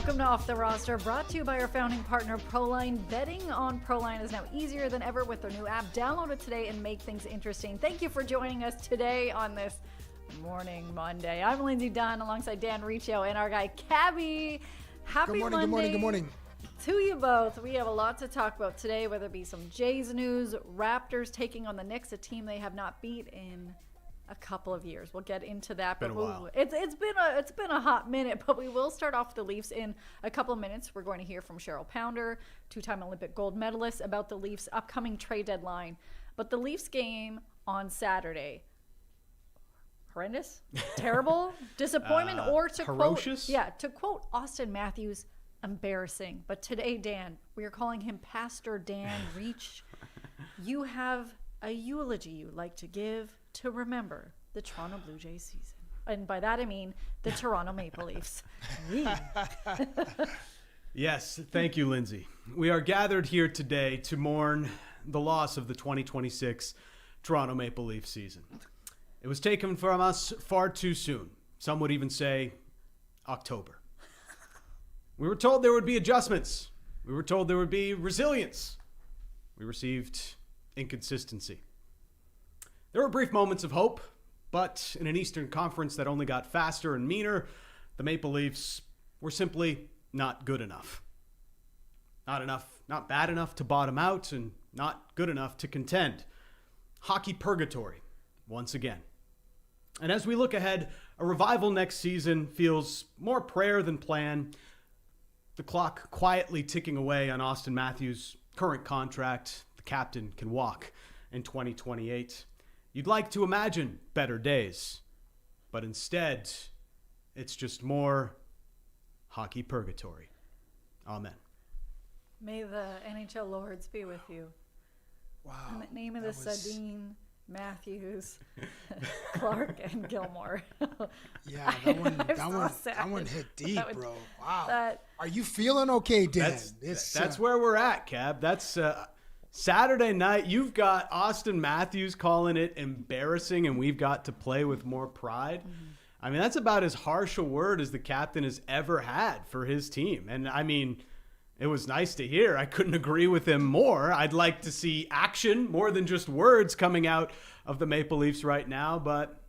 Welcome to Off the Roster, brought to you by our founding partner, ProLine. Betting on ProLine is now easier than ever with their new app. Download it today and make things interesting. Thank you for joining us today on this morning Monday. I'm Lindsay Dunn alongside Dan Riccio and our guy, Cabbie. Happy Monday. Good morning. To you both. We have a lot to talk about today, whether it be some Jays news, Raptors taking on the Knicks, a team they have not beat in a couple of years. We'll get into that. Been a while. It's been a hot minute, but we will start off the Leafs in a couple of minutes. We're going to hear from Cheryl Pounder, two-time Olympic gold medalist, about the Leafs' upcoming trade deadline. But the Leafs game on Saturday, horrendous, terrible, disappointment, or to ferocious? quote Austin Matthews, embarrassing. But today, Dan, we are calling him Pastor Dan Reach. You have a eulogy you'd like to give to remember the Toronto Blue Jays season. And by that I mean the Toronto Maple Leafs. Yes, thank you, Lindsay. We are gathered here today to mourn the loss of the 2026 Toronto Maple Leaf season. It was taken from us far too soon. Some would even say October. We were told there would be adjustments. We were told there would be resilience. We received inconsistency. There were brief moments of hope, but in an Eastern Conference that only got faster and meaner, the Maple Leafs were simply not good enough. Not bad enough to bottom out, and not good enough to contend. Hockey purgatory, once again. And as we look ahead, a revival next season feels more prayer than plan. The clock quietly ticking away on Austin Matthews' current contract. The captain can walk in 2028. You'd like to imagine better days, but instead, it's just more hockey purgatory. Amen. May the NHL Lords be with you. Wow. In the name of the Sedin, Matthews, Clark, and Gilmore. Yeah, that one hit deep, bro. Wow. Are you feeling okay, Dan? That's where we're at, Cab. That's Saturday night. You've got Austin Matthews calling it embarrassing, and we've got to play with more pride. Mm-hmm. I mean, that's about as harsh a word as the captain has ever had for his team. And I mean, it was nice to hear. I couldn't agree with him more. I'd like to see action more than just words coming out of the Maple Leafs right now. But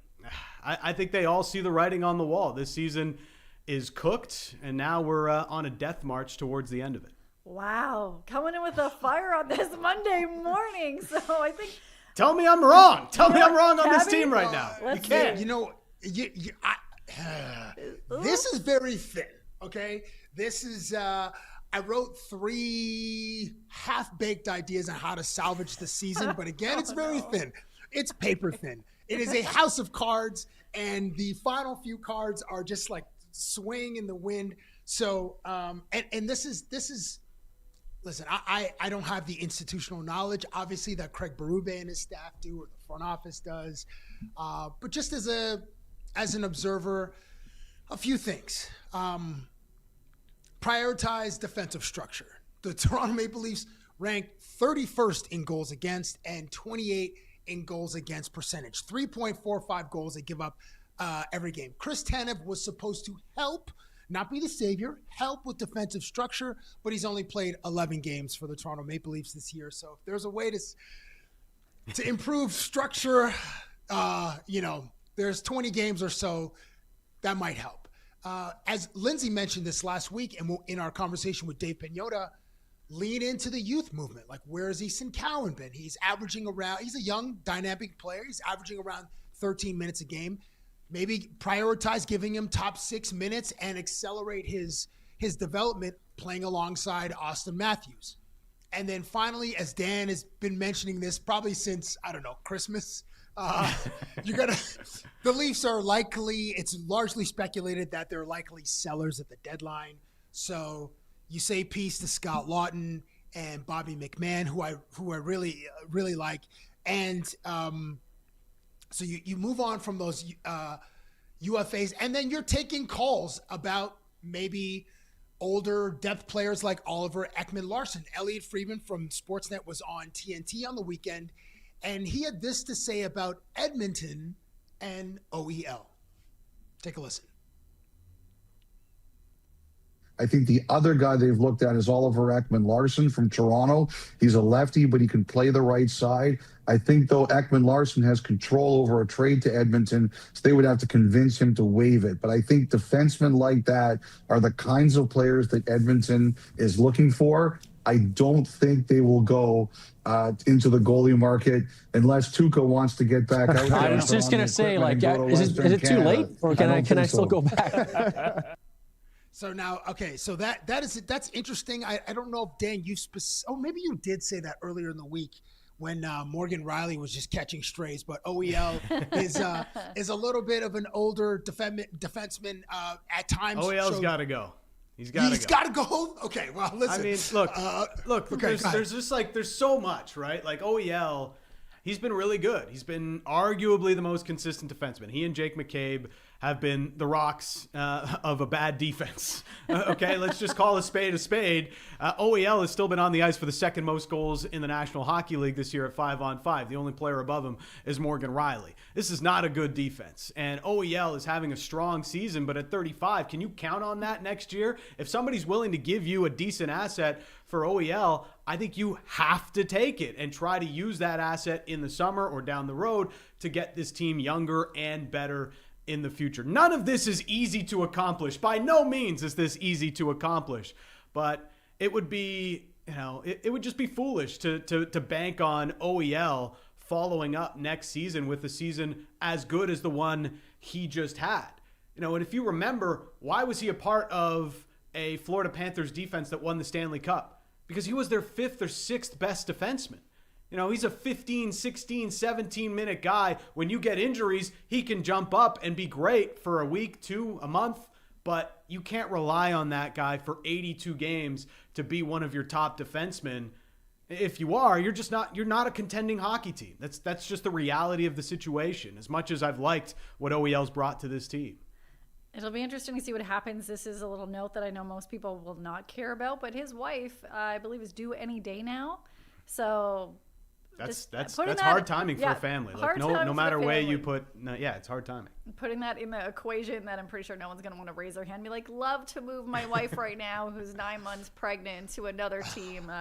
I think they all see the writing on the wall. This season is cooked, and now we're on a death march towards the end of it. Wow. Coming in with a fire on this Monday morning. So I think... Tell me I'm wrong. Tell me I'm wrong on this team right now. Let's you can't. see. This is very thin, okay? This is... I wrote 3 half-baked ideas on how to salvage the season, but again, it's very thin. It's paper thin. It is a house of cards, and the final few cards are just like swaying in the wind. So, and this is. Listen, I don't have the institutional knowledge, obviously, that Craig Berube and his staff do, or the front office does. But just as an observer, a few things. Prioritize defensive structure. The Toronto Maple Leafs rank 31st in goals against and 28 in goals against percentage. 3.45 goals they give up every game. Chris Tanev was supposed to help, not be the savior, help with defensive structure, but he's only played 11 games for the Toronto Maple Leafs this year. So if there's a way to improve structure, there's 20 games or so, that might help. As Lindsay mentioned this last week, and in our conversation with Dave Pagnotta, lean into the youth movement. Like, where has Easton Cowan been? He's a young, dynamic player. He's averaging around 13 minutes a game. Maybe prioritize giving him top 6 minutes and accelerate his development playing alongside Austin Matthews. And then finally, as Dan has been mentioning this probably since, Christmas, the Leafs are likely, it's largely speculated that they're likely sellers at the deadline. So you say peace to Scott Lawton and Bobby McMahon, who I really, really like. And so you move on from those UFAs, and then you're taking calls about maybe older depth players like Oliver Ekman-Larsson. Elliot Friedman from Sportsnet was on TNT on the weekend, and he had this to say about Edmonton and OEL. Take a listen. I think the other guy they've looked at is Oliver Ekman-Larsson from Toronto. He's a lefty, but he can play the right side. I think, though, Ekman-Larsson has control over a trade to Edmonton, so they would have to convince him to waive it. But I think defensemen like that are the kinds of players that Edmonton is looking for. I don't think they will go into the goalie market unless Tuukka wants to get back out. I was just going to say, like, is it too late, or can I still go back? So now, okay, so that's interesting. I don't know if Dan, maybe you did say that earlier in the week when Morgan Rielly was just catching strays, but OEL is a little bit of an older defenseman at times. OEL's got to go. He's got to go. Okay, well, listen. I mean, look. Okay, there's just like there's so much, right? Like OEL, he's been really good. He's been arguably the most consistent defenseman. He and Jake McCabe have been the rocks of a bad defense. Okay, let's just call a spade a spade. OEL has still been on the ice for the second most goals in the National Hockey League this year at 5-on-5. The only player above him is Morgan Rielly. This is not a good defense. And OEL is having a strong season, but at 35, can you count on that next year? If somebody's willing to give you a decent asset for OEL, I think you have to take it and try to use that asset in the summer or down the road to get this team younger and better in the future. None of this is easy to accomplish. By no means is this easy to accomplish, but it would be, it would just be foolish to bank on OEL following up next season with a season as good as the one he just had. And if you remember, why was he a part of a Florida Panthers defense that won the Stanley Cup? Because he was their 5th or 6th best defenseman. He's a 15, 16, 17-minute guy. When you get injuries, he can jump up and be great for a week, 2, a month, but you can't rely on that guy for 82 games to be one of your top defensemen. If you are, you're not a contending hockey team. That's just the reality of the situation, as much as I've liked what OEL's brought to this team. It'll be interesting to see what happens. This is a little note that I know most people will not care about, but his wife, I believe, is due any day now. So that's hard timing for a family. Like no matter where you put, it's hard timing. Putting that in the equation, that I'm pretty sure no one's going to want to raise their hand and be like, love to move my wife right now, who's 9 months pregnant, to another team.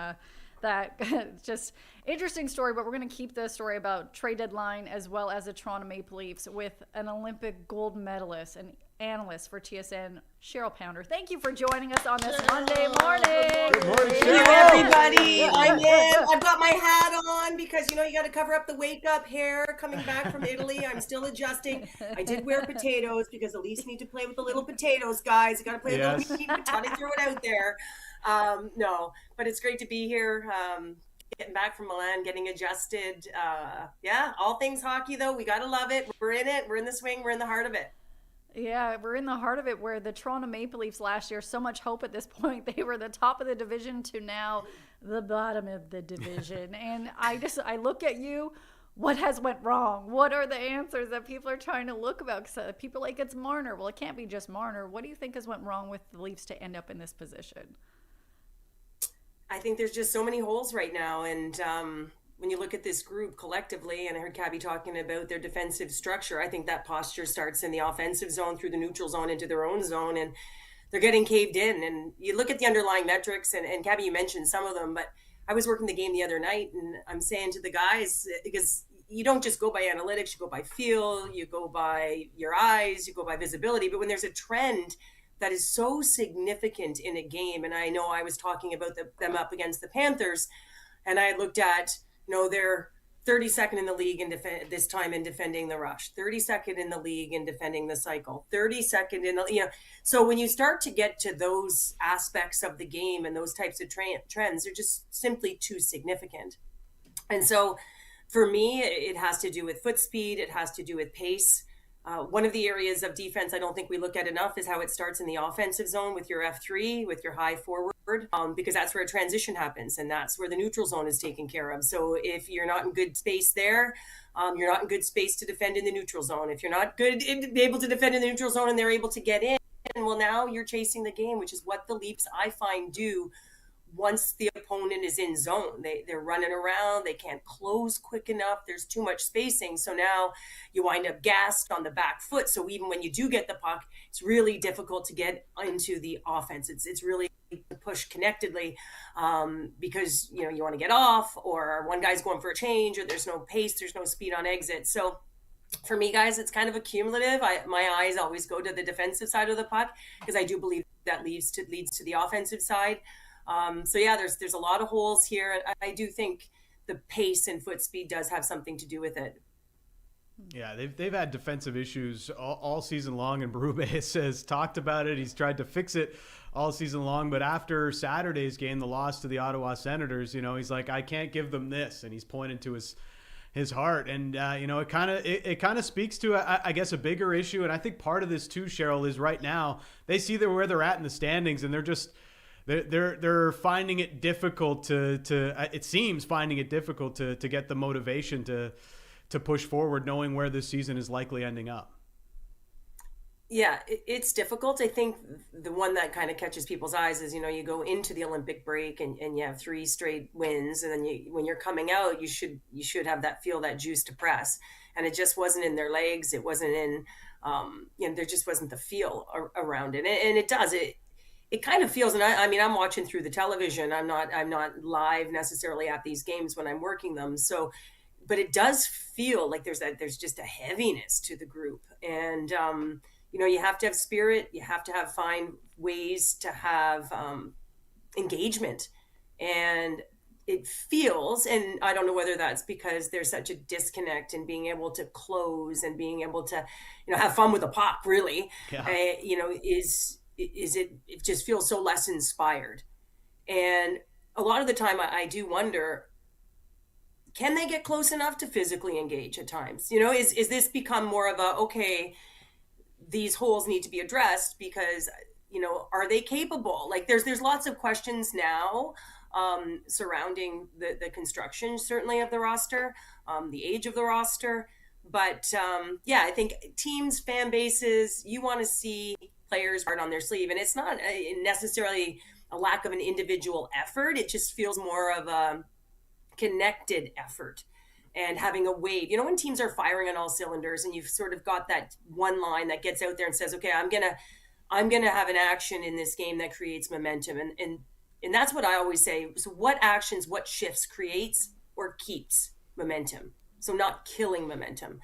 That just interesting story, but we're going to keep the story about trade deadline as well as the Toronto Maple Leafs with an Olympic gold medalist and analyst for TSN, Cheryl Pounder. Thank you for joining us on this Monday morning. Good morning, Cheryl. Hey, everybody. I'm in. I've got my hat on because, you got to cover up the wake-up hair coming back from Italy. I'm still adjusting. I did wear potatoes because the Leafs need to play with the little potatoes, guys. You got to play a little meat. Tony threw it out there. No, but it's great to be here. Getting back from Milan, getting adjusted. All things hockey, though. We got to love it. We're in it. We're in the swing. We're in the heart of it. Yeah, we're in the heart of it, where the Toronto Maple Leafs last year, so much hope at this point. They were the top of the division to now the bottom of the division. And I look at you. What has went wrong? What are the answers that people are trying to look about? Because people like, it's Marner. Well, it can't be just Marner. What do you think has went wrong with the Leafs to end up in this position? I think there's just so many holes right now. And when you look at this group collectively, and I heard Cabbie talking about their defensive structure, I think that posture starts in the offensive zone through the neutral zone into their own zone, and they're getting caved in. And you look at the underlying metrics, and Cabbie, you mentioned some of them, but I was working the game the other night, and I'm saying to the guys, because you don't just go by analytics, you go by feel, you go by your eyes, you go by visibility. But when there's a trend that is so significant in a game, and I know I was talking about them up against the Panthers, and I looked at, they're 32nd in the league in this time in defending the rush, 32nd in the league in defending the cycle, 32nd in the, so when you start to get to those aspects of the game and those types of trends, they're just simply too significant. And so for me, it has to do with foot speed. It has to do with pace. One of the areas of defense I don't think we look at enough is how it starts in the offensive zone with your F3, with your high forward, because that's where a transition happens, and that's where the neutral zone is taken care of. So if you're not in good space there, you're not in good space to defend in the neutral zone. If you're not able to defend in the neutral zone and they're able to get in, well, now you're chasing the game, which is what the Leafs, I find, do once the opponent is in zone, they're running around, they can't close quick enough, there's too much spacing. So now you wind up gassed on the back foot. So even when you do get the puck, it's really difficult to get into the offense. It's really push connectedly because you want to get off, or one guy's going for a change, or there's no pace, there's no speed on exit. So for me, guys, it's kind of accumulative. My eyes always go to the defensive side of the puck because I do believe that leads to the offensive side. So yeah, there's a lot of holes here. I do think the pace and foot speed does have something to do with it. Yeah, they've had defensive issues all season long, and Berube has talked about it. He's tried to fix it all season long, but after Saturday's game, the loss to the Ottawa Senators, he's like, I can't give them this, and he's pointed to his heart, and it kind of speaks to I guess a bigger issue, and I think part of this too, Cheryl, is right now they see where they're at in the standings, and they're finding it difficult to it seems finding it difficult to get the motivation to push forward, knowing where this season is likely ending up. Yeah, it's difficult. I think the one that kind of catches people's eyes is, you go into the Olympic break and you have 3 straight wins. And then when you're coming out, you should have that juice to press. And it just wasn't in their legs. It wasn't in, there just wasn't the feel around it. And it does. It kind of feels, and I'm watching through the television. I'm not live necessarily at these games when I'm working them. So, but it does feel like there's just a heaviness to the group. And, you have to have spirit. You have to find ways to have engagement. And it feels, and I don't know whether that's because there's such a disconnect in being able to close and being able to, have fun with the puck, really, yeah. It just feels so less inspired. And a lot of the time I do wonder, can they get close enough to physically engage at times? Is this become more of okay, these holes need to be addressed because, are they capable? Like there's lots of questions now surrounding the construction, certainly, of the roster, the age of the roster. But I think teams, fan bases, you want to see players hard on their sleeve. And it's not necessarily a lack of an individual effort. It just feels more of a connected effort. And having a wave, when teams are firing on all cylinders and you've sort of got that one line that gets out there and says, okay, I'm gonna have an action in this game that creates momentum. And that's what I always say. So what actions, what shifts creates or keeps momentum? So not killing momentum.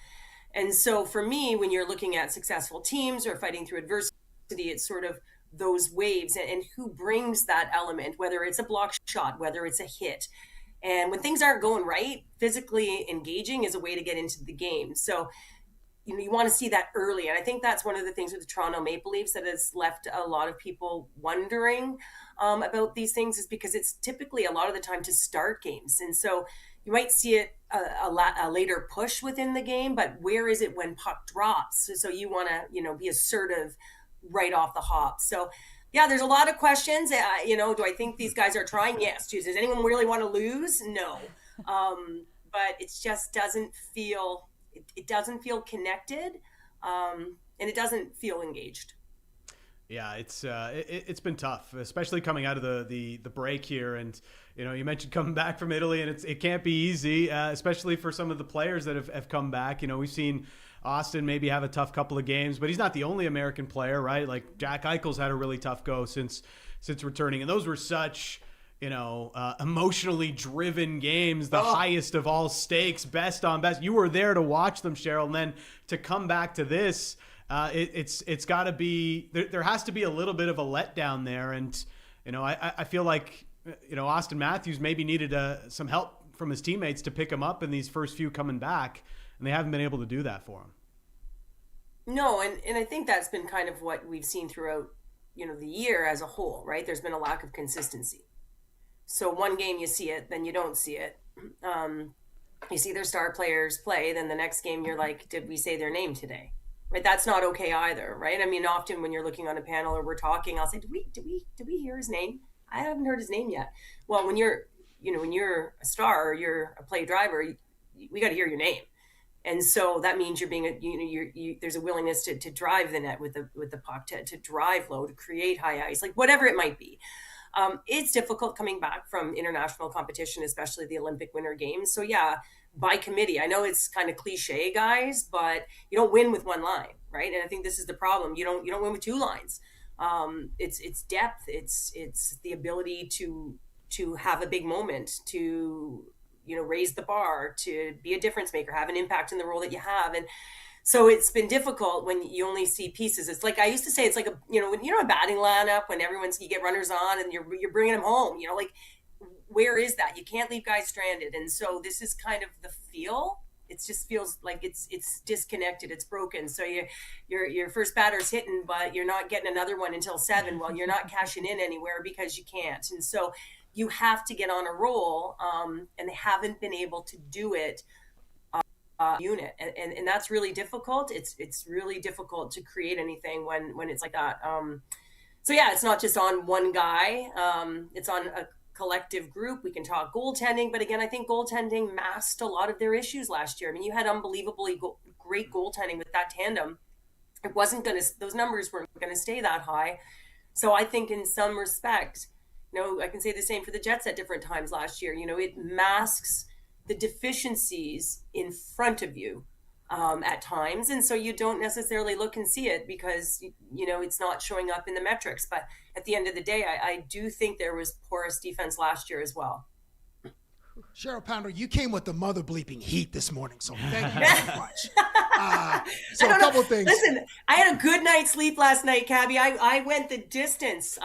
And so for me, when you're looking at successful teams or fighting through adversity, it's sort of those waves and who brings that element, whether it's a block shot, whether it's a hit. And when things aren't going right, physically engaging is a way to get into the game. So, you want to see that early. And I think that's one of the things with the Toronto Maple Leafs that has left a lot of people wondering about these things, is because it's typically a lot of the time to start games. And so you might see it a later push within the game, but where is it when puck drops? So you want to, be assertive right off the hop. So yeah, there's a lot of questions. Do I think these guys are trying? Yes. Does anyone really want to lose? No. But it just doesn't feel, it doesn't feel connected, and it doesn't feel engaged. Yeah, it's been tough, especially coming out of the break here. And, you mentioned coming back from Italy, and it can't be easy, especially for some of the players that have come back. We've seen Austin maybe have a tough couple of games, but he's not the only American player, right? Like Jack Eichel's had a really tough go since returning. And those were such, emotionally driven games, the highest of all stakes, best on best. You were there to watch them, Cheryl. And then to come back to this, it's got to be, there has to be a little bit of a letdown there. And, I feel like, Austin Matthews maybe needed some help from his teammates to pick him up in these first few coming back. And they haven't been able to do that for him. No, and I think that's been kind of what we've seen throughout, the year as a whole, right? There's been a lack of consistency. So one game you see it, then you don't see it. You see their star players play, then the next game you're like, did we say their name today? Right? That's not okay either, right? I mean, often when you're looking on a panel or we're talking, I'll say, did we hear his name? I haven't heard his name yet. Well, when you're a star or you're a play driver, we got to hear your name. And so that means you're being there's a willingness to drive the net with the puck, to drive low, to create high ice, like whatever it might be. It's difficult coming back from international competition, especially the Olympic Winter Games. So yeah, by committee. I know it's kind of cliche, guys, but you don't win with one line, right? And I think this is the problem. You don't win with two lines. It's depth. It's the ability to have a big moment, to raise the bar, to be a difference maker, have an impact in the role that you have. And so it's been difficult when you only see pieces. It's like I used to say, it's like a batting lineup when you get runners on and you're bringing them home. Like where is that? You can't leave guys stranded. And so this is kind of the feel. It just feels like it's disconnected. It's broken. So your first batter's hitting, but you're not getting another one until 7. Well, you're not cashing in anywhere because you can't. And so you have to get on a roll, and they haven't been able to do it. Unit, and that's really difficult. It's really difficult to create anything when it's like that. So yeah, it's not just on one guy. It's on a collective group. We can talk goaltending, but again, I think goaltending masked a lot of their issues last year. I mean, you had unbelievably great goaltending with that tandem. Those numbers weren't going to stay that high. So I think in some respect, I can say the same for the Jets at different times last year. It masks the deficiencies in front of you at times. And so you don't necessarily look and see it because, it's not showing up in the metrics. But at the end of the day, I do think there was porous defense last year as well. Cheryl Pounder, you came with the mother bleeping heat this morning, so thank you very much. So a couple of things. Listen, I had a good night's sleep last night, Cabbie. I went the distance.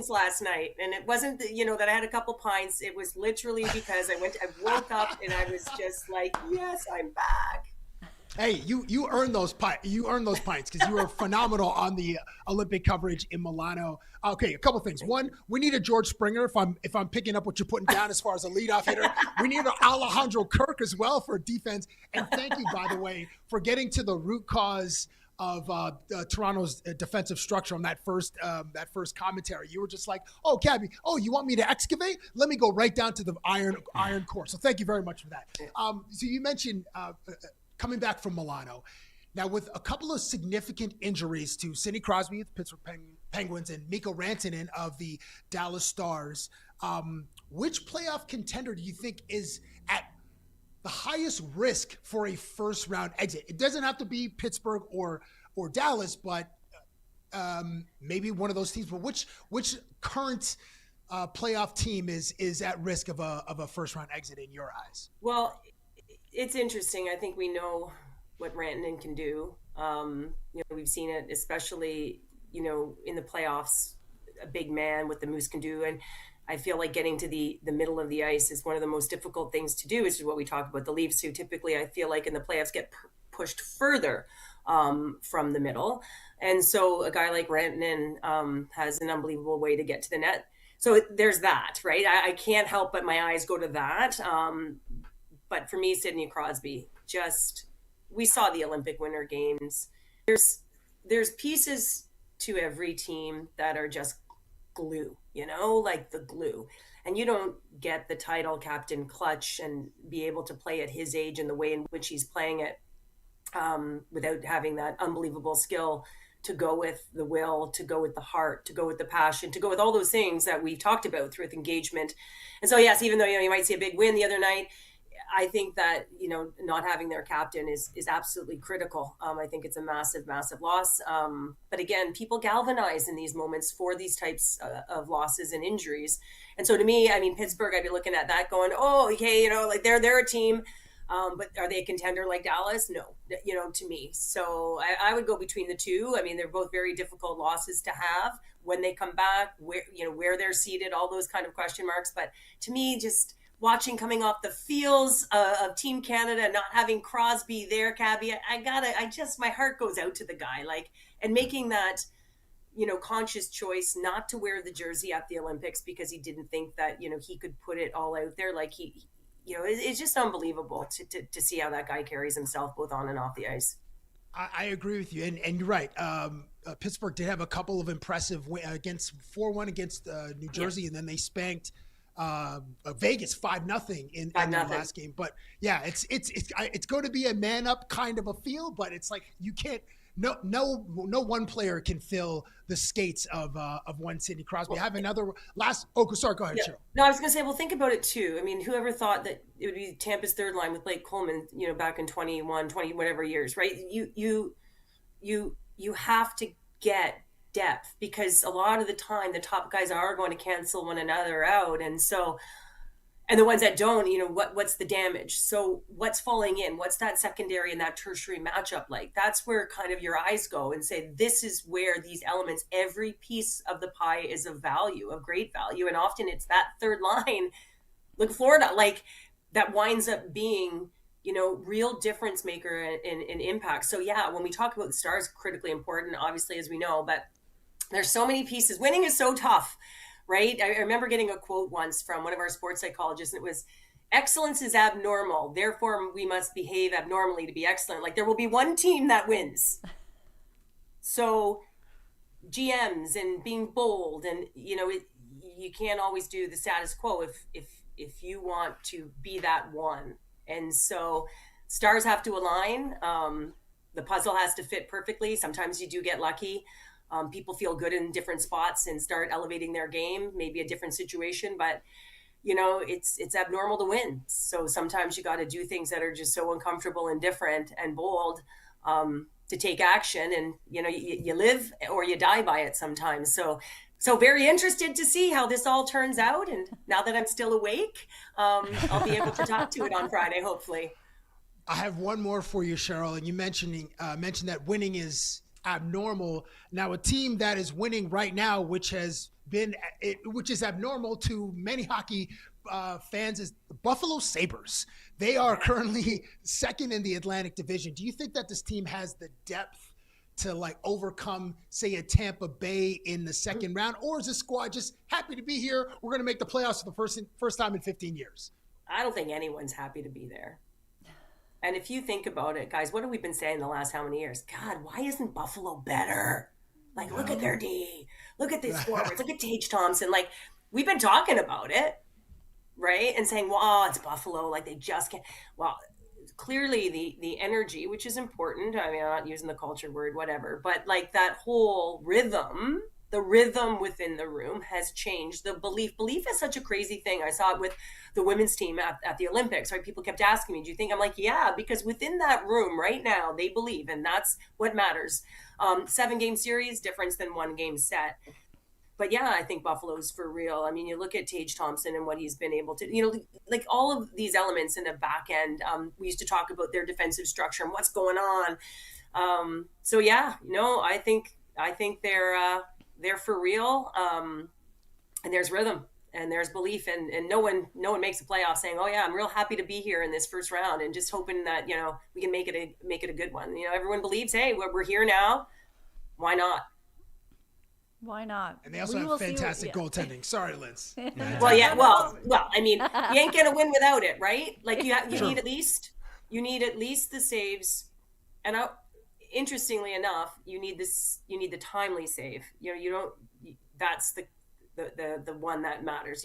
Last night, and it wasn't that I had a couple pints. It was literally because I woke up and I was just like, yes, I'm back. Hey, you earned those pints. You earned those pints because you were phenomenal on the Olympic coverage in Milano. Okay, a couple things. One, we need a George Springer. If I'm picking up what you're putting down as far as a leadoff hitter, we need an Alejandro Kirk as well for defense. And thank you, by the way, for getting to the root cause of Toronto's defensive structure on that first commentary. You were just like, "Oh, Cabbie, you want me to excavate? Let me go right down to the iron core." So thank you very much for that. So you mentioned. Coming back from Milano. Now, with a couple of significant injuries to Sidney Crosby of the Pittsburgh Penguins and Mikko Rantanen of the Dallas Stars, which playoff contender do you think is at the highest risk for a first-round exit? It doesn't have to be Pittsburgh or Dallas, but maybe one of those teams. But which current playoff team is at risk of a first-round exit in your eyes? Well, it's interesting. I think we know what Rantanen can do. We've seen it, especially, in the playoffs, a big man with the Moose can do. And I feel like getting to the middle of the ice is one of the most difficult things to do, which is what we talk about the Leafs, who typically I feel like in the playoffs get pushed further from the middle. And so a guy like Rantanen has an unbelievable way to get to the net. So there's that, right? I can't help but my eyes go to that. But for me, Sidney Crosby, we saw the Olympic Winter Games. There's pieces to every team that are just glue, like the glue. And you don't get the title captain clutch and be able to play at his age and the way in which he's playing it without having that unbelievable skill to go with the will, to go with the heart, to go with the passion, to go with all those things that we've talked about through engagement. And so, yes, even though, you might see a big win the other night, I think that, not having their captain is absolutely critical. I think it's a massive, massive loss. But again, people galvanize in these moments for these types of losses and injuries. And so to me, Pittsburgh, I'd be looking at that going, oh, okay, like they're a team. But are they a contender like Dallas? No, to me. So I would go between the two. They're both very difficult losses to have when they come back, where they're seated, all those kind of question marks. But to me, just watching coming off the fields of Team Canada, not having Crosby there, Cabbie, my heart goes out to the guy, and making that, conscious choice not to wear the jersey at the Olympics because he didn't think that, he could put it all out there. It's just unbelievable to see how that guy carries himself both on and off the ice. I agree with you. And you're right. Pittsburgh did have a couple of impressive 4-1 against New Jersey, and then they spanked Vegas 5-0 in the last game. But yeah, it's going to be a man up kind of a feel, but it's like you can't no one player can fill the skates of one Sidney Crosby. I have another last. Oh, sorry. Go ahead, yeah. Cheryl. No, I was going to say, well, think about it too. I mean, whoever thought that it would be Tampa's third line with Blake Coleman, back in 20 whatever years, right? You have to get depth, because a lot of the time the top guys are going to cancel one another out, and the ones that don't, what's the damage? So what's falling in? What's that secondary and that tertiary matchup like? That's where kind of your eyes go and say, this is where these elements, every piece of the pie is of value, of great value. And often it's that third line, like Florida, like that winds up being, real difference maker in impact. So yeah, when we talk about the Stars, critically important, obviously, as we know, but there's so many pieces. Winning is so tough. Right? I remember getting a quote once from one of our sports psychologists, and it was, excellence is abnormal, therefore we must behave abnormally to be excellent. Like, there will be one team that wins. So GMs and being bold, and you can't always do the status quo if you want to be that one. And so stars have to align. The puzzle has to fit perfectly. Sometimes you do get lucky. People feel good in different spots and start elevating their game, maybe a different situation, but it's abnormal to win. So sometimes you got to do things that are just so uncomfortable and different and bold, to take action, and you live or you die by it sometimes. So very interested to see how this all turns out. And now that I'm still awake, I'll be able to talk to it on Friday, hopefully. I have one more for you, Cheryl. And you mentioned that winning is abnormal. Now, a team that is winning right now, which is abnormal to many hockey fans, is the Buffalo Sabres. They are currently second in the Atlantic Division. Do you think that this team has the depth to overcome, say, a Tampa Bay in the second round, or is this squad just happy to be here? We're going to make the playoffs for the first time in 15 years. I don't think anyone's happy to be there. And if you think about it, guys, what have we been saying the last how many years? God, why isn't Buffalo better? Look at their D. Look at these forwards. Look at Tage Thompson. We've been talking about it, right? And saying, well, it's Buffalo. They just can't. Well, clearly the energy, which is important. I mean, I'm not using the culture word, whatever. But that whole rhythm, the rhythm within the room has changed. The belief is such a crazy thing. I saw it with the women's team at the Olympics, right? People kept asking me, do you think? I'm like, yeah, because within that room right now, they believe, and that's what matters. 7-game series, difference than 1-game set. But yeah, I think Buffalo's for real. I mean, you look at Tage Thompson and what he's been able to, all of these elements in the back end. We used to talk about their defensive structure and what's going on. So yeah, I think they're for real. And there's rhythm and there's belief, and no one makes the playoffs saying, oh yeah, I'm real happy to be here in this first round, and just hoping that, we can make it a good one. Everyone believes, hey, we're here now. Why not? Why not? And they also have fantastic goaltending. Sorry, Liz. Well, yeah. Well, I mean, you ain't going to win without it, right? You need at least the saves. And interestingly enough, you need the timely save. That's the one that matters.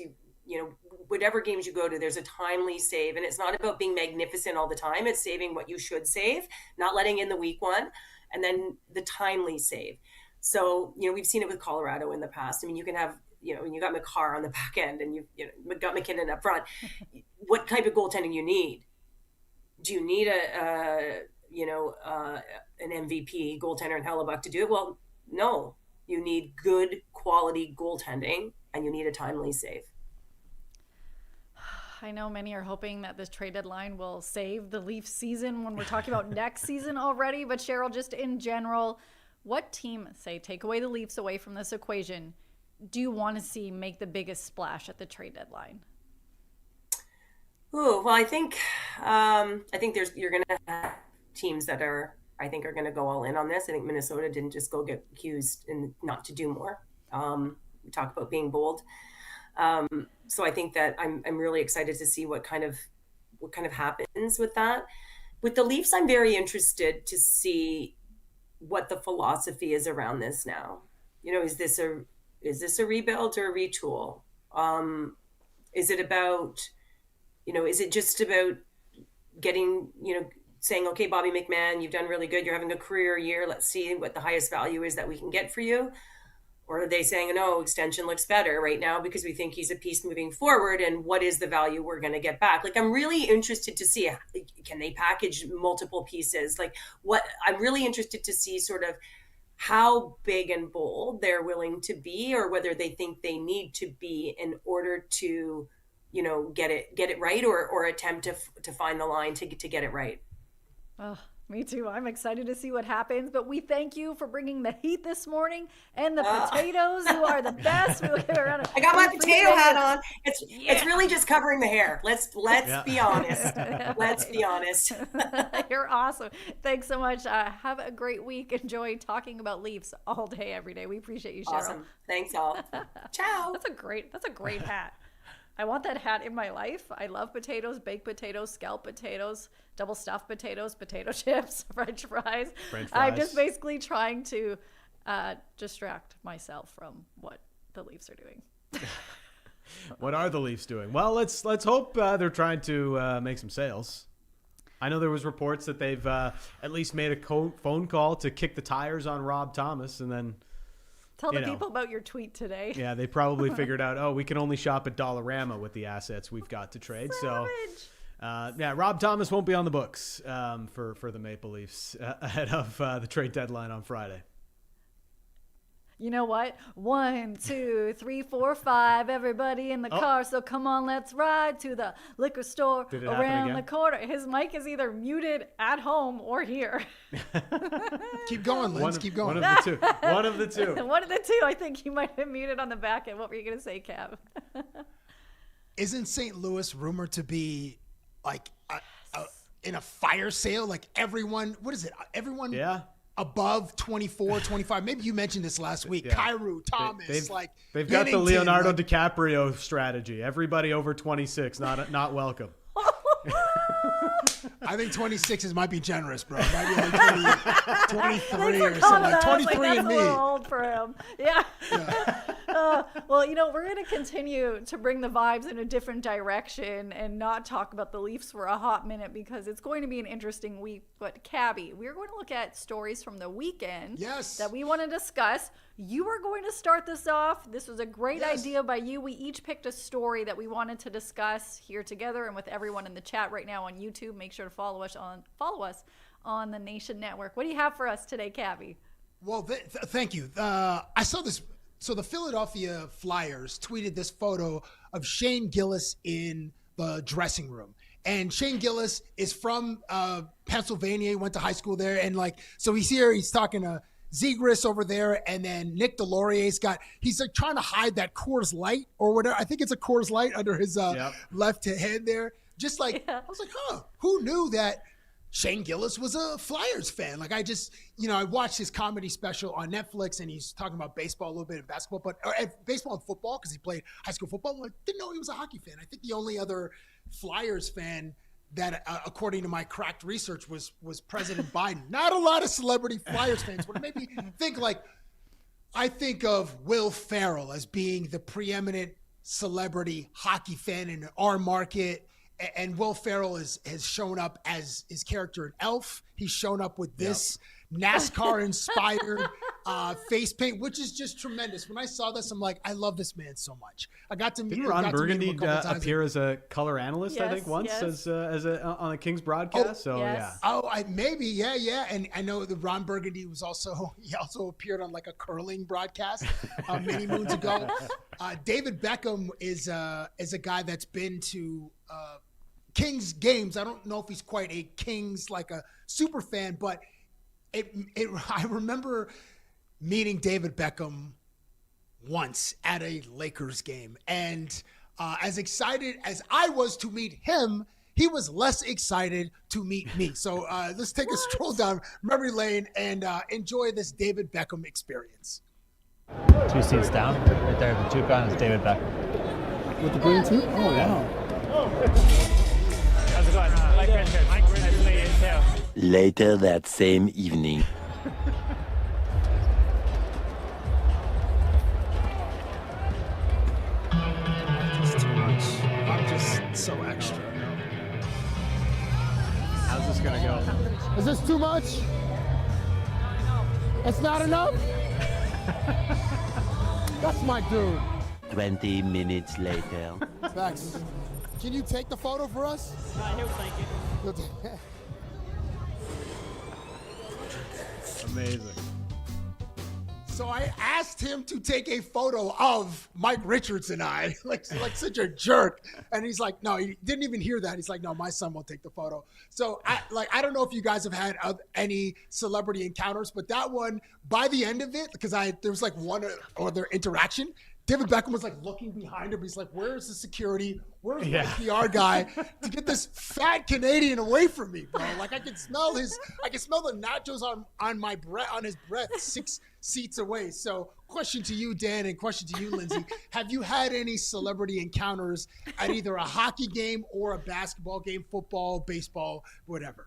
Whatever games you go to, there's a timely save, and it's not about being magnificent all the time. It's saving what you should save, not letting in the weak one, and then the timely save. So, we've seen it with Colorado in the past. I mean, you can have, when you got McCarr on the back end and you got McKinnon up front, what type of goaltending you need? Do you need an MVP goaltender in Hellebuck to do it? Well, no. You need good quality goaltending, and you need a timely save. I know many are hoping that this trade deadline will save the Leafs season when we're talking about next season already. But Cheryl, just in general, what team, say, take away the Leafs away from this equation, do you want to see make the biggest splash at the trade deadline? Oh, well, I think you're going to have teams that are going to go all in on this. I think Minnesota didn't just go get accused and not to do more. We talk about being bold. So I think that I'm really excited to see what kind of happens with that. With the Leafs, I'm very interested to see what the philosophy is around this now. Is this a rebuild or a retool? Is it about, is it just about getting, saying, okay, Bobby McMahon, you've done really good. You're having a career year. Let's see what the highest value is that we can get for you. Or are they saying, no, extension looks better right now because we think he's a piece moving forward, and what is the value we're going to get back? Like, I'm really interested to see, can they package multiple pieces? Like, what I'm really interested to see sort of how big and bold they're willing to be, or whether they think they need to be in order to, you know, get it right, or attempt to find the line to get it right. Oh, me too. I'm excited to see what happens, but we thank you for bringing the heat this morning and the potatoes, who are the best. We'll get around. I got my potato hat on. It's really just covering the hair. Let's be honest. Let's be honest. You're awesome. Thanks so much. Have a great week. Enjoy talking about Leafs all day, every day. We appreciate you, Cheryl. Awesome. Thanks all. Ciao. That's a great hat. I want that hat in my life. I love potatoes, baked potatoes, scalloped potatoes, double stuffed potatoes, potato chips, French fries. I'm just basically trying to distract myself from what the Leafs are doing. What are the Leafs doing? Well, let's hope they're trying to make some sales. I know there was reports that they've at least made a phone call to kick the tires on Rob Thomas, and then tell the people about your tweet today. Yeah, they probably figured out, we can only shop at Dollarama with the assets we've got to trade. Savage. So, Rob Thomas won't be on the books for the Maple Leafs ahead of the trade deadline on Friday. You know what? 1, 2, 3, 4, 5. Everybody in the car. So come on, let's ride to the liquor store around the corner. His mic is either muted at home or here. Keep going, Linz. Keep going. One of the two. One of the two. I think he might have muted on the back end. What were you going to say, Cab? Isn't St. Louis rumored to be like in a fire sale? Like everyone, what is it? Everyone. Yeah. Above 24, 25. Maybe you mentioned this last week. Yeah. Kyrou, Thomas, they've got the Leonardo DiCaprio strategy. Everybody over 26, not welcome. I think 26 might be generous, bro. Might be like 23 or something. Like 23 that's and me. A little old for him. Yeah. Well, we're going to continue to bring the vibes in a different direction and not talk about the Leafs for a hot minute, because it's going to be an interesting week. But Cabbie, we're going to look at stories from the weekend that we want to discuss. You are going to start this off. This was a great idea by you. We each picked a story that we wanted to discuss here together and with everyone in the chat right now on YouTube. Make sure to follow us on the Nation Network. What do you have for us today, Cabbie? Well, thank you. I saw this. So the Philadelphia Flyers tweeted this photo of Shane Gillis in the dressing room. And Shane Gillis is from Pennsylvania. He went to high school there. And so he's here. He's talking to Zegras over there. And then Nick Delorier's he's like trying to hide that Coors Light or whatever. I think it's a Coors Light under his left hand there. Just I was like, who knew that Shane Gillis was a Flyers fan? Like, I just, I watched his comedy special on Netflix, and he's talking about baseball, a little bit of basketball, or baseball and football, because he played high school football. I didn't know he was a hockey fan. I think the only other Flyers fan that, according to my cracked research, was President Biden. Not a lot of celebrity Flyers fans, but it made me think, I think of Will Ferrell as being the preeminent celebrity hockey fan in our market. And Will Ferrell has shown up as his character in Elf. He's shown up with this NASCAR-inspired face paint, which is just tremendous. When I saw this, I'm like, I love this man so much. I got to meet him. Didn't Ron Burgundy appear as a color analyst, I think, once on a Kings broadcast? Maybe, yeah. And I know that Ron Burgundy was also appeared on a curling broadcast many moons ago. David Beckham is a guy that's been to Kings games. I don't know if he's quite a Kings a super fan, but I remember meeting David Beckham once at a Lakers game, and as excited as I was to meet him, he was less excited to meet me. So let's take a stroll down memory lane and enjoy this David Beckham experience. 2 seats down, right there, the Toucan is David Beckham. With the green too? Oh, wow. How's it going? Mike Richards. Nice to meet you too. Later that same evening. Just too much. I'm just so extra. How's this going to go. Is this too much? It's not enough? That's my dude. 20 minutes later. Max, can you take the photo for us? He'll take it. Amazing. So I asked him to take a photo of Mike Richards and I, like such a jerk. And he's like, no, he didn't even hear that. He's like, no, my son will take the photo. So I don't know if you guys have had any celebrity encounters, but that one, by the end of it, because there was like one other interaction, David Beckham was like looking behind him. He's like, where's the security? Where's my PR guy to get this fat Canadian away from me, bro? Like I can smell the nachos on my breath, on his breath 6 seats away. So question to you, Dan, and question to you, Lindsay. Have you had any celebrity encounters at either a hockey game or a basketball game, football, baseball, whatever?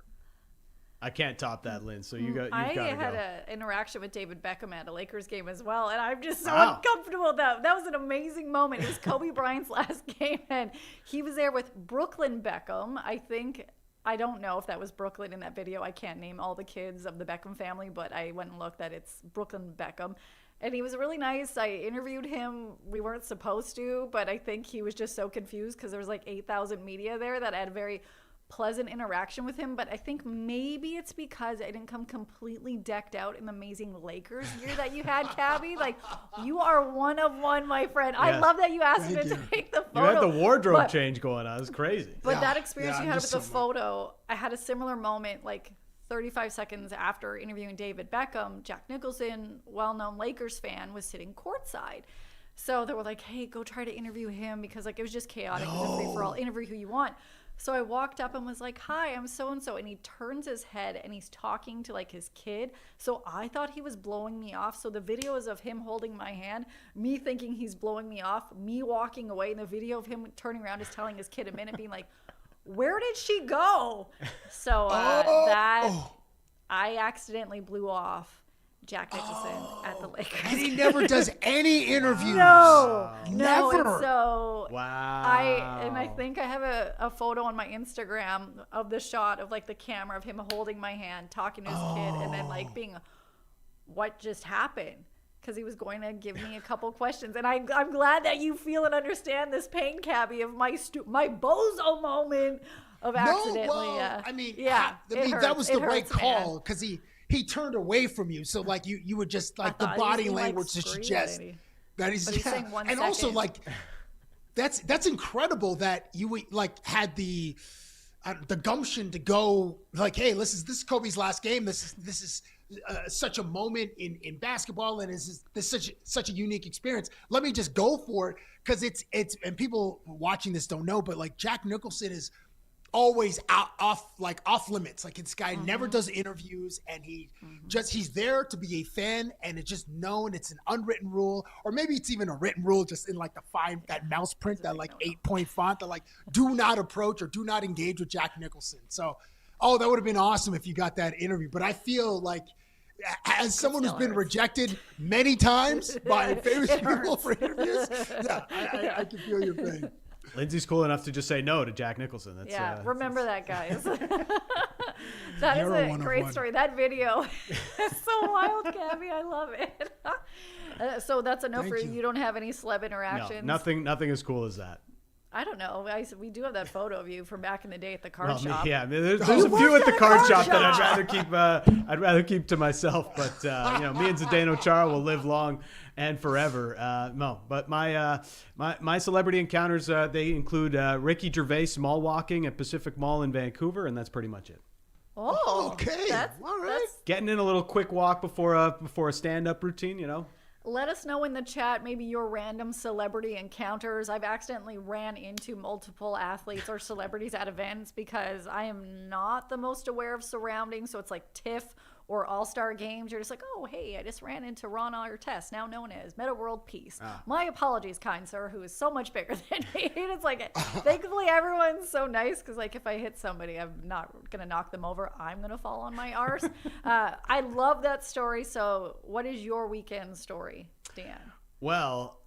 I can't top that, Lynn. So you've got to go. I had an interaction with David Beckham at a Lakers game as well, and I'm just so uncomfortable with that. That was an amazing moment. It was Kobe Bryant's last game, and he was there with Brooklyn Beckham. I don't know if that was Brooklyn in that video. I can't name all the kids of the Beckham family, but I went and looked that it's Brooklyn Beckham. And he was really nice. I interviewed him. We weren't supposed to, but I think he was just so confused because there was like 8,000 media there that I had a very pleasant interaction with him. But I think maybe it's because I didn't come completely decked out in the amazing Lakers gear that you had, Cabbie. Like, you are one of one, my friend. Yes. I love that you asked me to take the photo. You had the wardrobe change going on. It was crazy. But that experience you had with the photo, I had a similar moment like 35 seconds after interviewing David Beckham. Jack Nicholson, well-known Lakers fan, was sitting courtside. So they were like, hey, go try to interview him because like it was just chaotic. It was a free-for-all. Interview who you want. So I walked up and was like, hi, I'm so-and-so. And he turns his head and he's talking to like his kid. So I thought he was blowing me off. So the video is of him holding my hand, me thinking he's blowing me off, me walking away. And the video of him turning around is telling his kid a minute being like, where did she go? So I accidentally blew off Jack Nicholson at the Lakers. And he never does any interviews. No, never. And so wow. I think I have a photo on my Instagram of the shot of like the camera of him holding my hand, talking to his kid, and then like being, what just happened? Because he was going to give me a couple questions, and I'm glad that you feel and understand this pain, Cabbie, of my bozo moment of accidentally. No, well, I mean, hurts. That was the right call because he turned away from you, so like you would just like the body language to suggest that he's saying 1 second. Also like that's incredible that you like had the gumption to go like, hey, this is Kobe's last game. This is such a moment in basketball, and this is such a unique experience. Let me just go for it because it's and people watching this don't know, but like Jack Nicholson is always off limits. Like this guy never does interviews, and he's there to be a fan, and it's just known. It's an unwritten rule, or maybe it's even a written rule, just in like that mouse print, that like 8-point font that like do not approach or do not engage with Jack Nicholson. So, that would have been awesome if you got that interview. But I feel like, as someone who's been rejected many times by famous people for interviews, I can feel your pain. Lindsay's cool enough to just say no to Jack Nicholson. Remember that, guys. That is a great story. That video is so wild, Cabbie. I love it. So that's a no for you. You don't have any celeb interactions? No, nothing as cool as that. I don't know. We do have that photo of you from back in the day at the card shop. Yeah, there's a few at the card shop that I'd rather keep to myself. But me and Zdeno Chara will live long and forever. But my celebrity encounters, they include Ricky Gervais mall walking at Pacific Mall in Vancouver, and that's pretty much it. Oh, okay. All right. Getting in a little quick walk before a stand-up routine, Let us know in the chat maybe your random celebrity encounters. I've accidentally ran into multiple athletes or celebrities at events because I am not the most aware of surroundings. So it's like TIFF or All-Star Games. You're just like, oh, hey, I just ran into Ron Artest, now known as Meta World Peace. My apologies, kind sir, who is so much bigger than me. And it's like, thankfully, everyone's so nice because, like, if I hit somebody, I'm not going to knock them over. I'm going to fall on my arse. I love that story. So what is your weekend story, Dan? Well,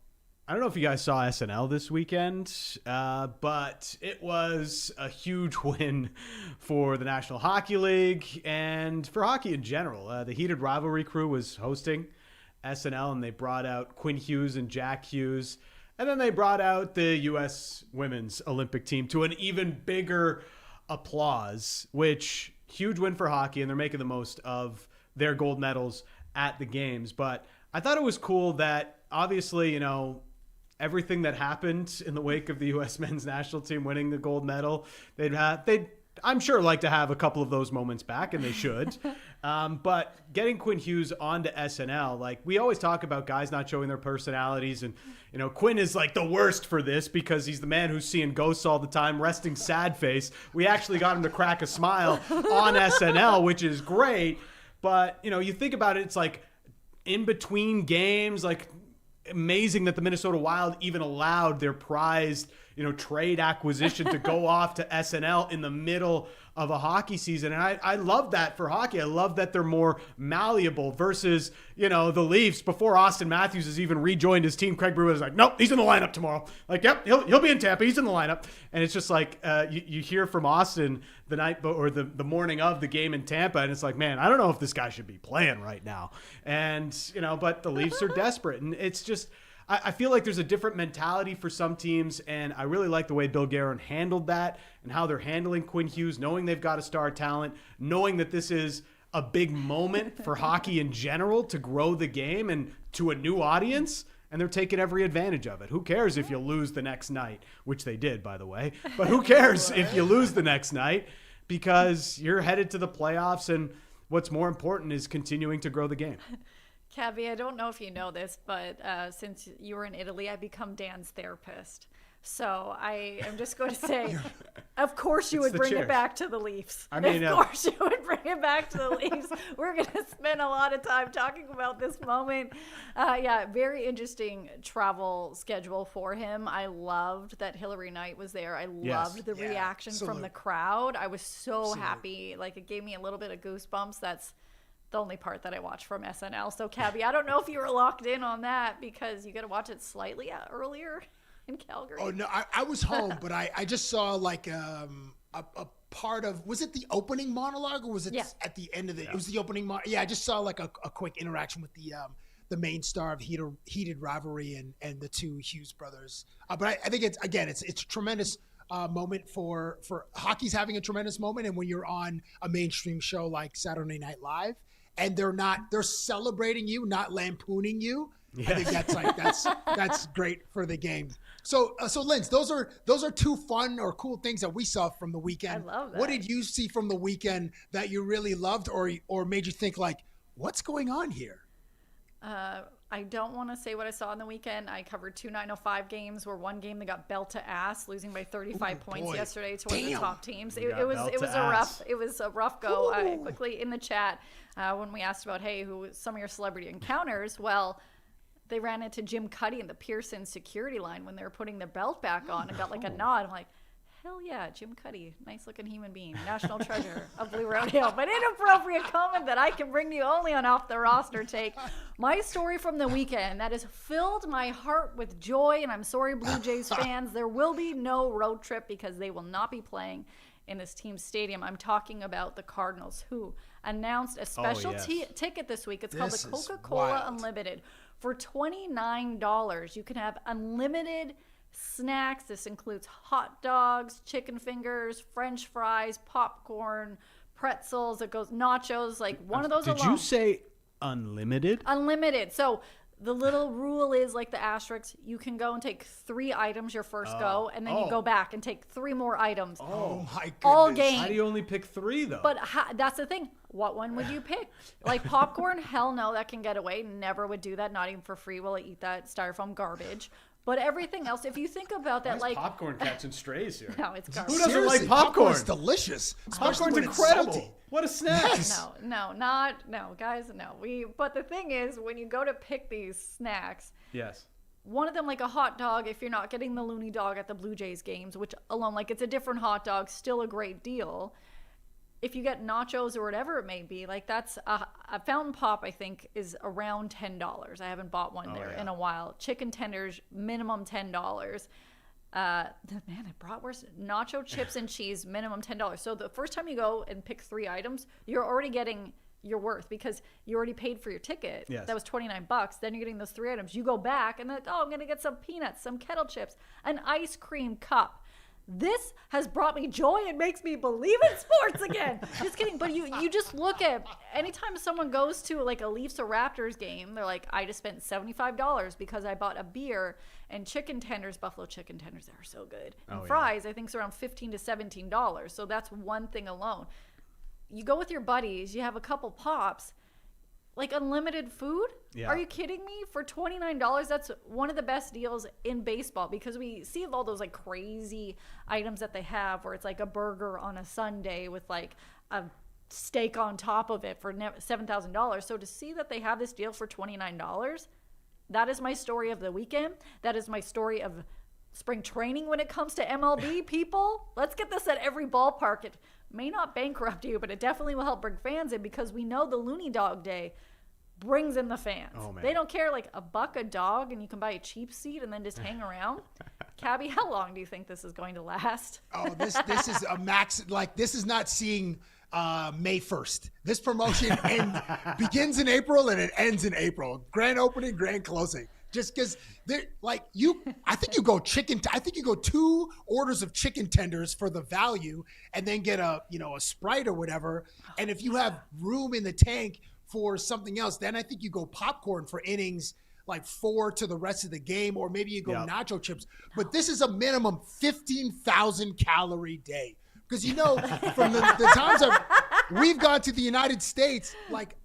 I don't know if you guys saw SNL this weekend, but it was a huge win for the National Hockey League and for hockey in general. The Heated Rivalry crew was hosting SNL, and they brought out Quinn Hughes and Jack Hughes. And then they brought out the U.S. Women's Olympic team to an even bigger applause, which huge win for hockey, and they're making the most of their gold medals at the games. But I thought it was cool that obviously, you know, everything that happened in the wake of the U.S. men's national team winning the gold medal, they'd I'm sure like to have a couple of those moments back, and they should. But getting Quinn Hughes onto SNL, like we always talk about guys not showing their personalities, and you know Quinn is like the worst for this because he's the man who's seeing ghosts all the time, resting sad face. We actually got him to crack a smile on SNL, which is great. But you know, you think about it, it's like in between games, like amazing that the Minnesota Wild even allowed their prized, you know, trade acquisition to go off to SNL in the middle of a hockey season. And I love that for hockey. I love that they're more malleable versus, you know, the Leafs. Before Austin Matthews has even rejoined his team, Craig Brewer was like, nope, he's in the lineup tomorrow. Like, yep, he'll be in Tampa. He's in the lineup. And it's just like you hear from Austin the night or the morning of the game in Tampa, and it's like, man, I don't know if this guy should be playing right now. And, you know, but the Leafs are desperate. And it's just, I feel like there's a different mentality for some teams, and I really like the way Bill Guerin handled that and how they're handling Quinn Hughes, knowing they've got a star talent, knowing that this is a big moment for hockey in general to grow the game and to a new audience, and they're taking every advantage of it. Who cares if you lose the next night, which they did, by the way, but who cares if you lose the next night because you're headed to the playoffs, and what's more important is continuing to grow the game. Cabbie, I don't know if you know this, but since you were in Italy, I become Dan's therapist. So I am just going to say, of course you would bring it back to the Leafs. I mean, of course you would bring it back to the Leafs. We're going to spend a lot of time talking about this moment. Yeah, very interesting travel schedule for him. I loved that Hillary Knight was there. I loved the reaction from the crowd. I was so happy. Like, it gave me a little bit of goosebumps. That's the only part that I watched from SNL. So, Cabbie, I don't know if you were locked in on that because you got to watch it slightly earlier in Calgary. Oh, no, I was home, but I just saw like a part of, was it the opening monologue or was it at the end of the, it was the opening I just saw like a quick interaction with the main star of Heated Rivalry and the two Hughes brothers. But I think it's a tremendous moment for hockey's having a tremendous moment. And when you're on a mainstream show like Saturday Night Live, and they're celebrating you, not lampooning you. Yeah. I think that's great for the game. So Linz, those are two fun or cool things that we saw from the weekend. I love that. What did you see from the weekend that you really loved or made you think like, what's going on here? I don't want to say what I saw on the weekend. I covered 2 905 games, where one game they got belt to ass, losing by 35 points yesterday to one of the top teams. It was a rough go. Quickly in the chat, when we asked about, hey, who some of your celebrity encounters? Well, they ran into Jim Cuddy in the Pearson security line when they were putting their belt back on and got like a nod. I'm like, hell yeah, Jim Cuddy, nice looking human being, national treasure of Blue Rodeo. But inappropriate comment that I can bring to you only on Off the Roster Take. My story from the weekend that has filled my heart with joy, and I'm sorry, Blue Jays fans, there will be no road trip because they will not be playing in this team's stadium. I'm talking about the Cardinals, who announced a special ticket this week. It's called the Coca-Cola Unlimited. For $29, you can have unlimited snacks. This includes hot dogs, chicken fingers, French fries, popcorn, pretzels. It goes nachos, like one of those alone. Did you say unlimited? Unlimited. So the little rule is like the asterisk. You can go and take 3 items your first go, and then you go back and take 3 more items. Oh my goodness! All game. How do you only pick 3 though? But that's the thing. What one would you pick? Like popcorn? Hell no, that can get away. Never would do that. Not even for free will I eat that styrofoam garbage. But everything else, if you think about that, like popcorn catching strays here. No, it's garbage. Who doesn't like popcorn? It's delicious. Popcorn's incredible. What a snack! Yes. No, guys, no. But the thing is, when you go to pick these snacks, one of them, like a hot dog, if you're not getting the Looney Dog at the Blue Jays games, which alone, like, it's a different hot dog, still a great deal. One of them, like a hot dog, if you're not getting the Looney Dog at the Blue Jays games, which alone, like, it's a different hot dog, still a great deal. One of them, like a hot dog, if you're not getting the Looney Dog at the Blue Jays games, which alone, like, it's a different hot dog, still a great deal. if you get nachos or whatever it may be, like that's a fountain pop, I think, is around $10. I haven't bought one there in a while. Chicken tenders, minimum $10. Man, I brought worse. Nacho chips and cheese, minimum $10. So the first time you go and pick 3 items, you're already getting your worth because you already paid for your ticket. Yes. That was $29. Then you're getting those 3 items. You go back and then, I'm going to get some peanuts, some kettle chips, an ice cream cup. This has brought me joy and makes me believe in sports again. Just kidding. But you just look at anytime someone goes to like a Leafs or Raptors game, they're like, I just spent $75 because I bought a beer and chicken tenders, Buffalo chicken tenders, that are so good. And fries, I think, is around $15 to $17. So that's one thing alone. You go with your buddies, you have a couple pops, like unlimited food? Yeah. Are you kidding me? For $29, that's one of the best deals in baseball because we see all those like crazy items that they have where it's like a burger on a Sunday with like a steak on top of it for $7,000. So to see that they have this deal for $29, that is my story of the weekend. That is my story of spring training when it comes to MLB. People, let's get this at every ballpark. It may not bankrupt you, but it definitely will help bring fans in because we know the Looney Dog Day brings in the fans. Oh, man. They don't care, like $1 a dog and you can buy a cheap seat and then just hang around. Cabbie, how long do you think this is going to last? Oh, this is a max. Like, this is not seeing May 1st. This promotion begins in April and it ends in April. Grand opening, grand closing. Just because they're like I think you go 2 orders of chicken tenders for the value and then get a Sprite or whatever. And if you have room in the tank for something else, then I think you go popcorn for innings like 4 to the rest of the game, or maybe you go nacho chips. But this is a minimum 15,000 calorie day. Because from the times we've gone to the United States, like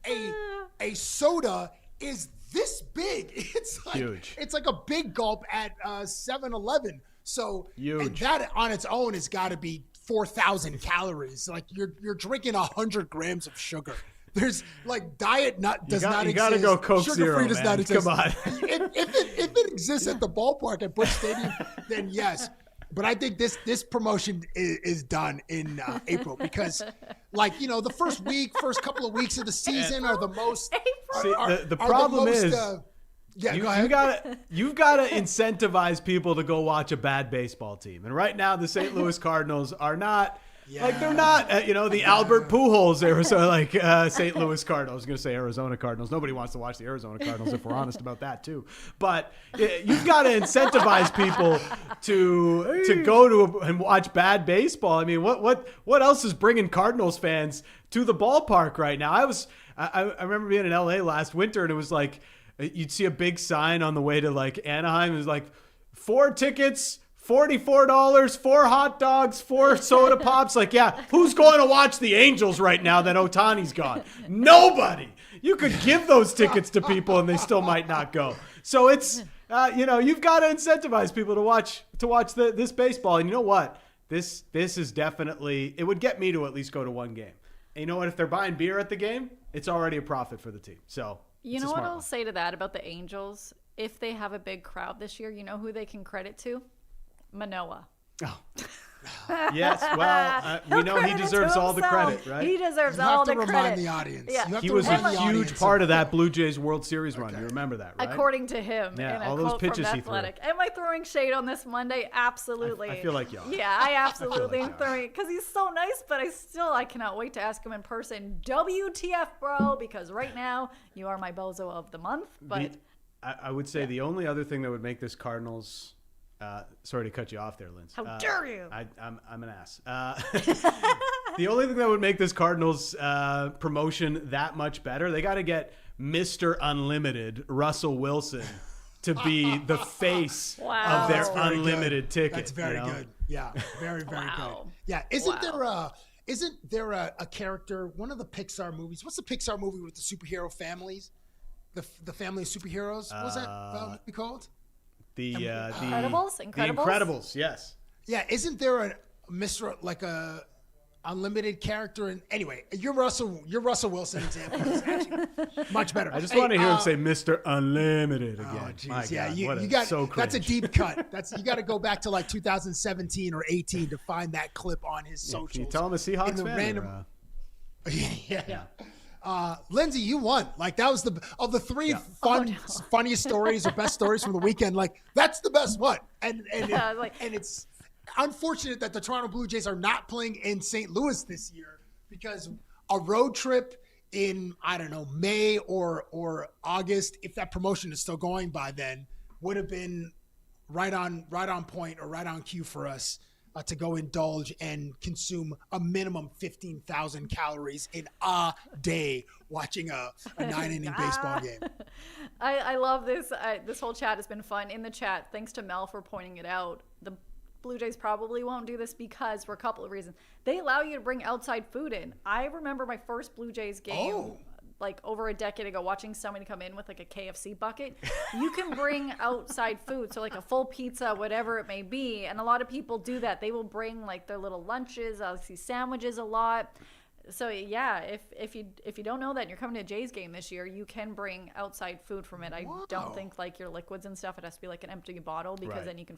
a soda is this big. It's like huge. It's like a big gulp at 7-Eleven. So huge. And that on its own has got to be 4,000 calories. Like you're drinking 100 grams of sugar. There's like diet nut does not exist. You gotta go Coke Sugar Zero, free does man. not exist. Come on. If it exists at the ballpark at Busch Stadium, then yes. But I think this promotion is done in April because, the first couple of weeks of the season are the most. The problem is, go ahead. you've got to incentivize people to go watch a bad baseball team, and right now the St. Louis Cardinals are not. Yeah. Like they're not, the Albert Pujols Arizona, St. Louis Cardinals. I was going to say Arizona Cardinals. Nobody wants to watch the Arizona Cardinals if we're honest about that too. But you've got to incentivize people to go and watch bad baseball. I mean, what else is bringing Cardinals fans to the ballpark right now? I remember being in LA last winter and it was like you'd see a big sign on the way to like Anaheim. It was like 4 tickets. $44, 4 hot dogs, 4 soda pops. Like, who's going to watch the Angels right now that Ohtani's gone? Nobody. You could give those tickets to people and they still might not go. So it's, you've got to incentivize people to watch this baseball. And you know what? This is definitely, it would get me to at least go to one game. And you know what? If they're buying beer at the game, it's already a profit for the team. So you know what I'll say to that about the Angels? If they have a big crowd this year, you know who they can credit to? Manoah. Oh. Yes, well, we know he deserves all the credit, right? He deserves all the credit. You have to remind the audience. Yeah. He was a huge part of that Blue Jays World Series run. You remember that, right? According to him. Yeah, in all a those quote pitches from he threw. Athletic. Am I throwing shade on this Monday? Absolutely. I feel like you are. Yeah, I absolutely am throwing it because he's so nice, but I cannot wait to ask him in person. WTF, bro, because right now you are my bozo of the month. But I would say the only other thing that would make this Cardinals sorry to cut you off there, Lindsay. How dare you? I'm an ass. The only thing that would make this Cardinals promotion that much better, they got to get Mr. Unlimited, Russell Wilson, to be the face of their unlimited ticket. That's very good. Yeah, very, very good. Yeah, isn't there a character, one of the Pixar movies? What's the Pixar movie with the superhero families? The family of superheroes? What was that be called? The Incredibles? The Incredibles, yes. Yeah, isn't there a Mr. like a unlimited character? And anyway, your Russell Wilson example is actually much better. I just want to hear him say Mr. Unlimited again. Oh, geez. My Yeah, God, you got so that's a deep cut. You got to go back to like 2017 or 18 to find that clip on his socials. Can you tell him a Seahawks fan? Yeah. Lindsay, you won. Like, that was of the three funniest stories or best stories from the weekend. Like, that's the best one. And it's unfortunate that the Toronto Blue Jays are not playing in St. Louis this year, because a road trip in, I don't know, May or August, if that promotion is still going by then, would have been right on point or right on cue for us to go indulge and consume a minimum 15,000 calories in a day watching a 9-inning baseball game. I love this. This whole chat has been fun. In the chat, thanks to Mel for pointing it out, the Blue Jays probably won't do this because, for a couple of reasons, they allow you to bring outside food in. I remember my first Blue Jays game like over a decade ago, watching somebody come in with like a KFC bucket. You can bring outside food, so like a full pizza, whatever it may be, and a lot of people do that. They will bring like their little lunches. I see sandwiches a lot. So yeah, if you don't know that and you're coming to a Jays game this year, you can bring outside food from it. I don't think like your liquids and stuff, it has to be like an empty bottle, because then you can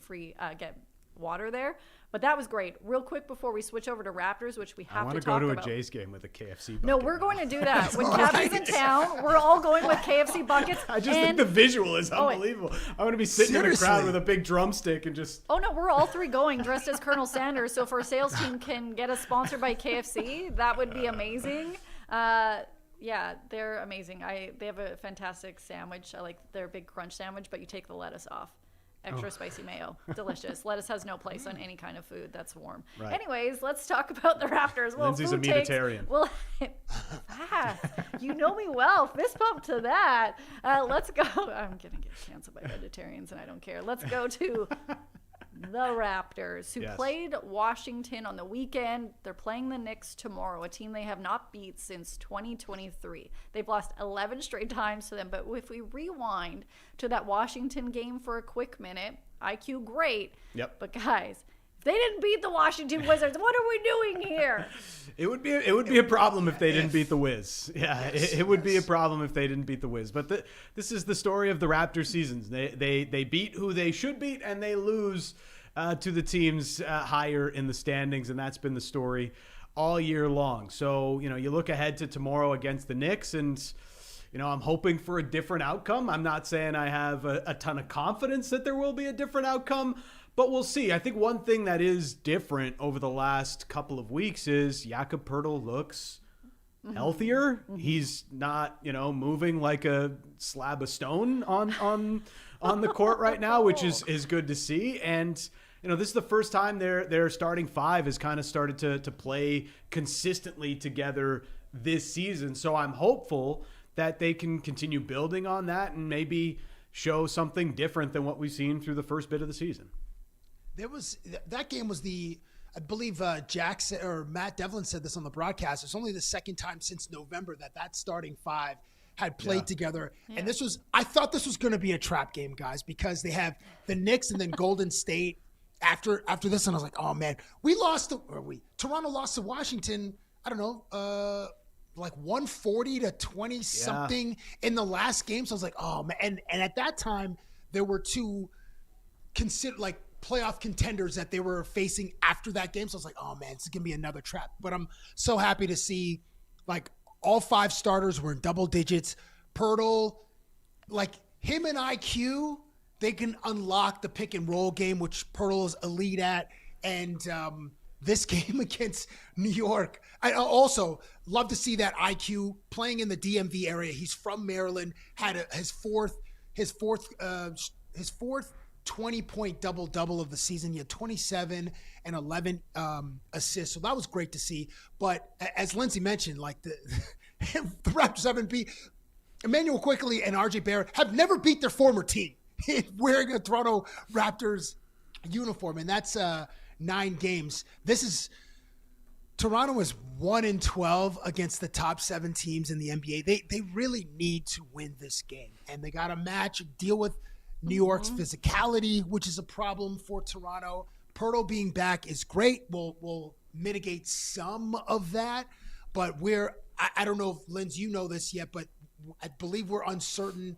get water there. But that was great. Real quick before we switch over to Raptors, which we have to talk about. I want to go to a Jays game with a KFC bucket. No, we're going to do that. When Cabbie's in town, we're all going with KFC buckets. I just think the visual is unbelievable. I want to be sitting in a crowd with a big drumstick and just... Oh, no, we're all three going dressed as Colonel Sanders. So if our sales team can get us sponsored by KFC, that would be amazing. Yeah, they're amazing. They have a fantastic sandwich. I like their big crunch sandwich, but you take the lettuce off. Extra spicy mayo. Delicious. Lettuce has no place on any kind of food that's warm. Right. Anyways, let's talk about the Raptors. Well, Lindsay's a meatitarian. Well, you know me well. Fist bump to that. Let's go. I'm going to get canceled by vegetarians, and I don't care. Let's go to the Raptors, who played Washington on the weekend. They're playing the Knicks tomorrow, a team they have not beat since 2023. They've lost 11 straight times to them. But if we rewind to that Washington game for a quick minute, IQ great. Yep. But guys, if they didn't beat the Washington Wizards, what are we doing here? It would be a problem if they didn't beat the Wiz. Yeah, it would be a problem if they didn't beat the Wiz. But this is the story of the Raptors seasons. They beat who they should beat, and they lose to the teams higher in the standings, and that's been the story all year long. So, you look ahead to tomorrow against the Knicks, and, I'm hoping for a different outcome. I'm not saying I have a ton of confidence that there will be a different outcome, but we'll see. I think one thing that is different over the last couple of weeks is Jakob Poeltl looks healthier. He's not, moving like a slab of stone on the court right now, which is good to see. And this is the first time their starting five has kind of started to play consistently together this season. So I'm hopeful that they can continue building on that and maybe show something different than what we've seen through the first bit of the season. That game was I believe Jackson or Matt Devlin said this on the broadcast. It's only the second time since November that starting five had played together. Yeah. And I thought this was going to be a trap game, guys, because they have the Knicks and then Golden State after this. And I was like, oh man, Toronto lost to Washington. I don't know, like 140 to 20 something in the last game. So I was like, oh man. And at that time there were two playoff contenders that they were facing after that game. So I was like, oh man, this is going to be another trap. But I'm so happy to see like all five starters were in double digits. Poeltl, like him and IQ, they can unlock the pick and roll game, which Poeltl is elite at. And this game against New York, I also love to see that IQ playing in the DMV area. He's from Maryland, had his fourth 20-point double-double of the season. He had 27 and 11 assists. So that was great to see. But as Lindsay mentioned, like the Raptors haven't beat Emmanuel Quickly and RJ Barrett have never beat their former team wearing a Toronto Raptors uniform. And that's 9 games. Toronto is 1-12 against the top 7 teams in the NBA. They really need to win this game. And they got to deal with New York's physicality, which is a problem for Toronto. Poeltl being back is great. We'll mitigate some of that. But I don't know if, Linz, you know this yet, but I believe we're uncertain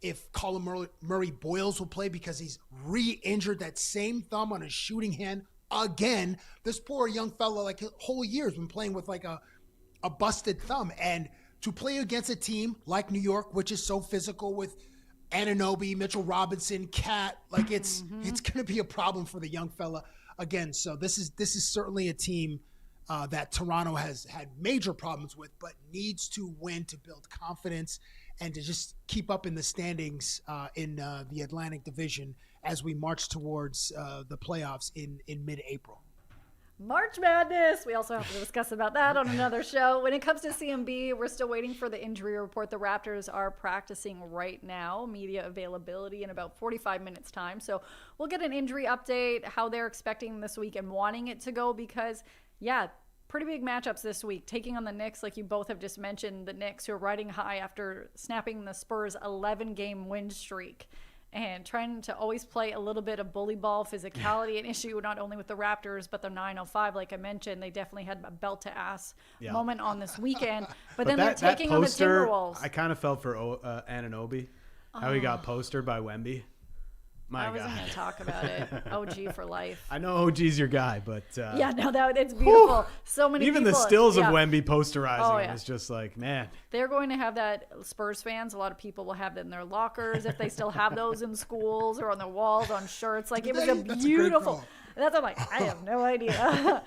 if Colin Murray-Boyles will play because he's re-injured that same thumb on his shooting hand again. This poor young fella, like a whole year, has been playing with like a a busted thumb. And to play against a team like New York, which is so physical with Anunoby, Mitchell Robinson, Cat, like it's going to be a problem for the young fella again. So this is certainly a team that Toronto has had major problems with, but needs to win to build confidence and to just keep up in the standings in the Atlantic Division as we march towards the playoffs in mid-April. March Madness. We also have to discuss about that on another show. When it comes to CMB, we're still waiting for the injury report. The Raptors are practicing right now. Media availability in about 45 minutes time. So we'll get an injury update, how they're expecting this week and wanting it to go because, yeah, pretty big matchups this week. Taking on the Knicks, like you both have just mentioned, the Knicks who are riding high after snapping the Spurs' 11-game win streak. And trying to always play a little bit of bully ball physicality, an issue not only with the Raptors, but the 905, like I mentioned. They definitely had a belt-to-ass moment on this weekend. But then they're taking on the Timberwolves. I kind of felt for Anunoby, how he got postered by Wemby. I wasn't going to talk about it. OG for life. I know OG's your guy, but... yeah, no, it's beautiful. So many even people... the stills of Wemby posterizing him is just like, man. They're going to have that, Spurs fans, a lot of people will have that in their lockers, if they still have those in schools or on their walls, on shirts. Like, it was a beautiful... That's I'm like, I have no idea.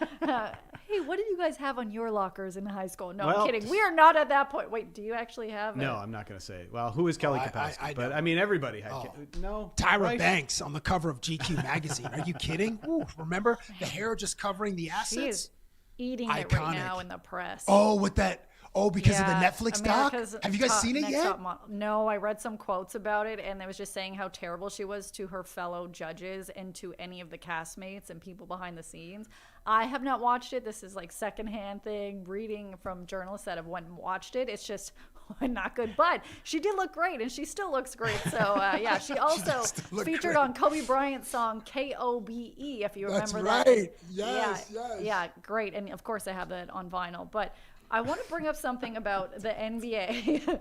Hey, what did you guys have on your lockers in high school? No, I'm kidding. We are not at that point. Wait, do you actually have No, I'm not going to say. Well, who is Kelly Kapowski? But, I mean, everybody had no. Tyra Banks on the cover of GQ magazine. Are you kidding? Ooh, remember? The hair just covering the assets? She is eating it right now in the press. Oh, with that... Oh, because of the Netflix doc? Have you guys seen it yet? No, I read some quotes about it, and it was just saying how terrible she was to her fellow judges and to any of the castmates and people behind the scenes. I have not watched it. This is like secondhand thing, reading from journalists that have went and watched it. It's just not good. But she did look great, and she still looks great. So, yeah, she also featured on Kobe Bryant's song K-O-B-E, if you remember that. That's right. Yes. Yeah, great. And, of course, I have that on vinyl. But I want to bring up something about the NBA.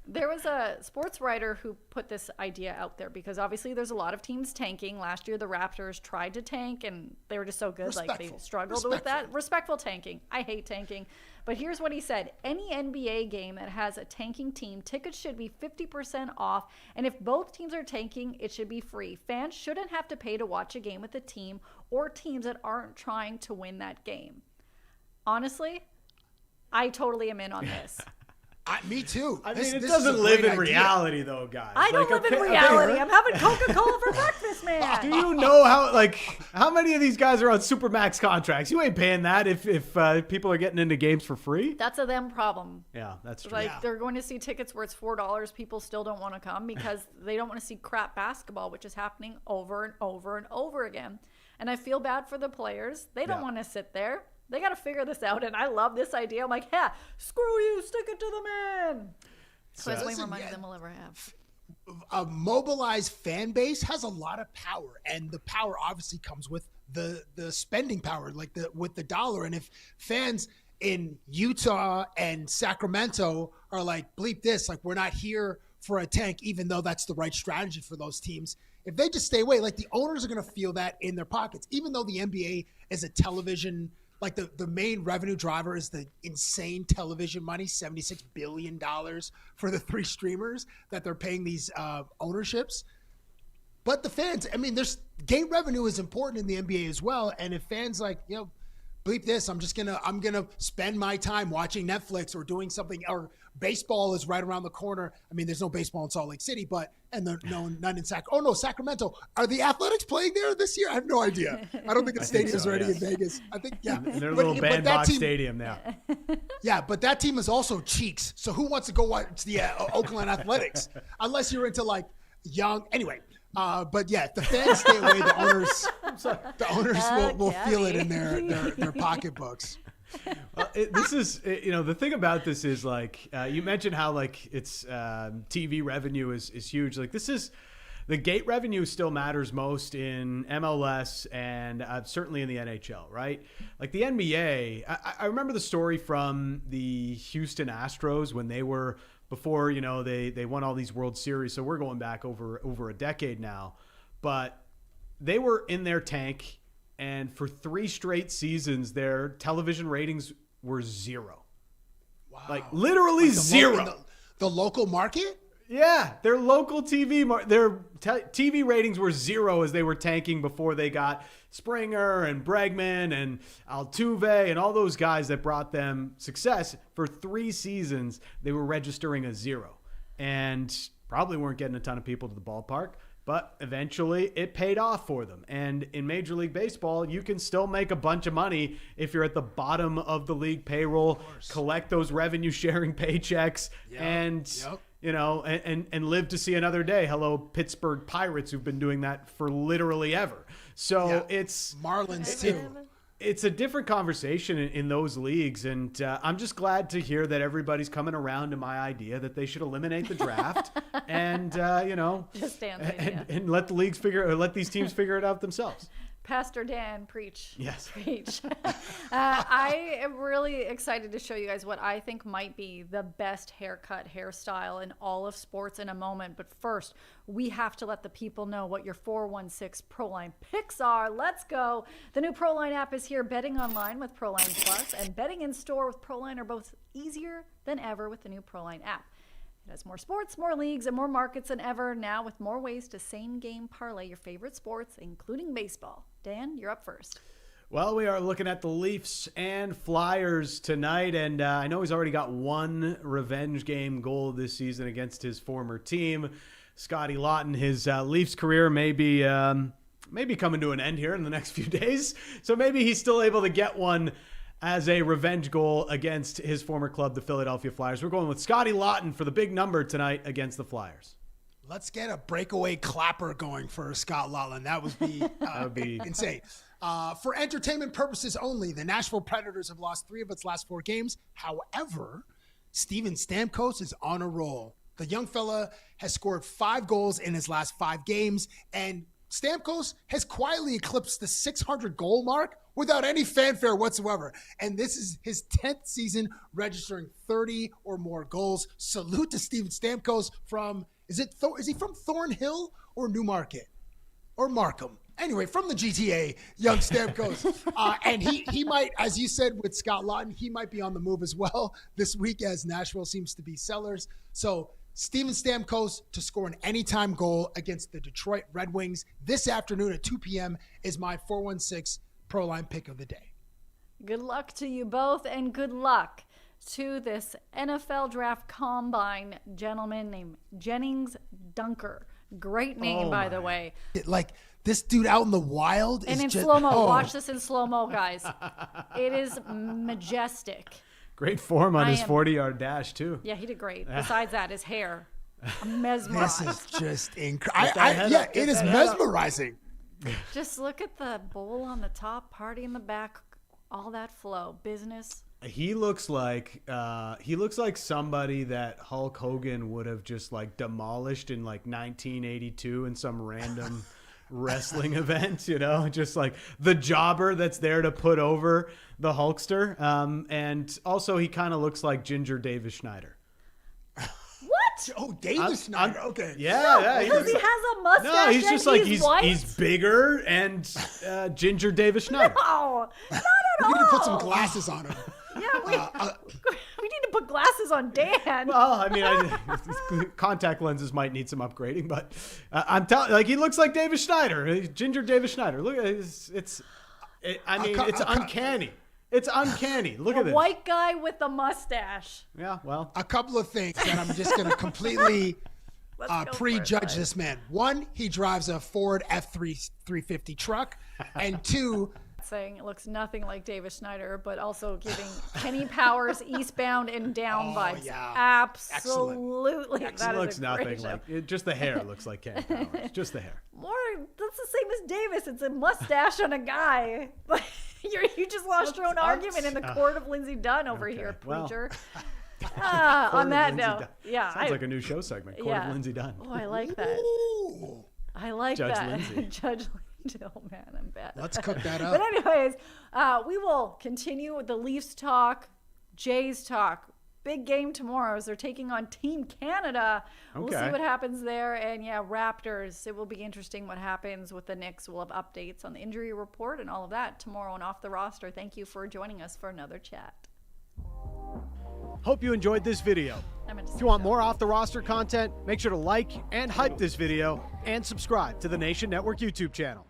There was a sports writer who put this idea out there because obviously there's a lot of teams tanking. Last year the Raptors tried to tank and they were just so good. Like they struggled with that. Respectful tanking. I hate tanking. But here's what he said. Any NBA game that has a tanking team, tickets should be 50% off. And if both teams are tanking, it should be free. Fans shouldn't have to pay to watch a game with a team or teams that aren't trying to win that game. Honestly, I totally am in on this. Me too. I mean, it doesn't live in reality, though, guys. I don't live in reality. I'm having Coca-Cola for breakfast, man. Do you know how many of these guys are on Supermax contracts? You ain't paying that if people are getting into games for free. That's a them problem. Yeah, that's true. Like, they're going to see tickets where it's $4. People still don't want to come because they don't want to see crap basketball, which is happening over and over and over again. And I feel bad for the players. They don't want to sit there. They got to figure this out, and I love this idea. I'm like, yeah, screw you, stick it to the man. So it's way more money than we'll ever have. A mobilized fan base has a lot of power, and the power obviously comes with the spending power, like with the dollar. And if fans in Utah and Sacramento are like, bleep this, like we're not here for a tank, even though that's the right strategy for those teams. If they just stay away, like the owners are going to feel that in their pockets, even though the NBA is a television. Like the main revenue driver is the insane television money, $76 billion for the 3 streamers that they're paying these ownerships. But the fans, I mean, there's gate revenue is important in the NBA as well. And if fans like, bleep this, I'm gonna spend my time watching Netflix or doing something, or baseball is right around the corner. I mean, there's no baseball in Salt Lake City, none in Sacramento. Are the Athletics playing there this year? I have no idea. I don't think the stadium is ready in Vegas. I think, yeah. In their little bandbox stadium now. Yeah, but that team is also cheeks. So who wants to go watch the Oakland Athletics? Unless you're into like young. Anyway, but yeah, if the fans stay away, the owners will feel it in their pocketbooks. This is, the thing about this is like, you mentioned how like it's TV revenue is huge. Like this is, the gate revenue still matters most in MLS and certainly in the NHL, right? Like the NBA, I remember the story from the Houston Astros when they were, before, they won all these World Series. So we're going back over a decade now, but they were in their tank. And for 3 straight seasons, their television ratings were 0. Like literally Like zero. The local market? Yeah, their local TV ratings were zero as they were tanking before they got Springer and Bregman and Altuve and all those guys that brought them success. For 3 seasons, they were registering a 0 and probably weren't getting a ton of people to the ballpark, but eventually it paid off for them. And in Major League Baseball, you can still make a bunch of money if you're at the bottom of the league payroll, collect those revenue sharing paychecks, and live to see another day. Hello, Pittsburgh Pirates, who've been doing that for literally ever. So it's Marlins too. It's a different conversation in those leagues, and I'm just glad to hear that everybody's coming around to my idea that they should eliminate the draft and just and let the leagues let these teams figure it out themselves. Pastor Dan, preach. Yes. Preach. I am really excited to show you guys what I think might be the best hairstyle in all of sports in a moment. But first, we have to let the people know what your 416 ProLine Picks are. Let's go. The new ProLine app is here. Betting online with ProLine Plus and betting in store with ProLine are both easier than ever with the new ProLine app. It has more sports, more leagues, and more markets than ever, now with more ways to same-game parlay your favorite sports, including baseball. Dan, you're up first. Well, we are looking at the Leafs and Flyers tonight, and I know he's already got one revenge game goal this season against his former team. Scotty Lawton, his Leafs career may be coming to an end here in the next few days, so maybe he's still able to get one as a revenge goal against his former club, the Philadelphia Flyers. We're going with Scotty Lawton for the big number tonight against the Flyers. Let's get a breakaway clapper going for Scott Lawton. That would be insane. For entertainment purposes only, the Nashville Predators have lost 3 of its last 4 games. However, Steven Stamkos is on a roll. The young fella has scored 5 goals in his last 5 games, and Stamkos has quietly eclipsed the 600 goal mark without any fanfare whatsoever. And this is his 10th season registering 30 or more goals. Salute to Steven Stamkos from, is he from Thornhill or Newmarket or Markham? Anyway, from the GTA, young Stamkos. And he might, as you said with Scott Lawton, he might be on the move as well this week as Nashville seems to be sellers. So Steven Stamkos to score an anytime goal against the Detroit Red Wings this afternoon at 2 p.m. is my 416 ProLine pick of the day. Good luck to you both, and good luck to this NFL draft combine gentleman named Jennings Dunker. Great name, by the way. Like this dude out in the wild and is in just, slow-mo. Watch this in slow-mo, guys. It is majestic. Great form on his 40-yard dash, too. Yeah, he did great. Besides that, his hair. I'm mesmerized. This is just incredible. It is mesmerizing. Just look at the bowl on the top, party in the back, all that flow. Business. He looks like somebody that Hulk Hogan would have just like demolished in like 1982 in some random wrestling event, just like the jobber that's there to put over the Hulkster. And also he kind of looks like Ginger Davis Schneider. What? Oh, Davis Schneider. Okay. Yeah. Because he has a mustache. No, he's just like white? he's bigger and Ginger Davis Schneider. No, not at all. We need to put some glasses on him. Yeah, we need to put glasses on Dan. Well, I mean, contact lenses might need some upgrading, but I'm telling, he looks like Davis Schneider, Ginger Davis Schneider. Look, it's uncanny. It's uncanny. Look at this. A white guy with a mustache. Yeah, well, a couple of things that I'm just going to completely prejudge this man. 1, he drives a Ford F350 truck, and 2. Saying it looks nothing like Davis Schneider, but also giving Kenny Powers Eastbound and Down vibes. Yeah. Absolutely. Excellent. That it looks is a great nothing show. like just the hair looks like Kenny Powers. Just the hair. That's the same as Davis. It's a mustache on a guy. You just lost your own argument in the court of Lindsay Dunn over here, preacher. On that note, sounds like a new show segment. Court of Lindsay Dunn. Oh, I like that. Ooh. I like Judge that. Lindsay. Judge Lindsay. Oh man, I'm bad. Let's cook that up. But anyways, we will continue with the Leafs talk, Jays talk. Big game tomorrow as they're taking on Team Canada. Okay. We'll see what happens there. And Raptors. It will be interesting what happens with the Knicks. We'll have updates on the injury report and all of that tomorrow on Off the Roster. Thank you for joining us for another chat. Hope you enjoyed this video. If you want more off-the-roster content, make sure to like and hype this video and subscribe to the Nation Network YouTube channel.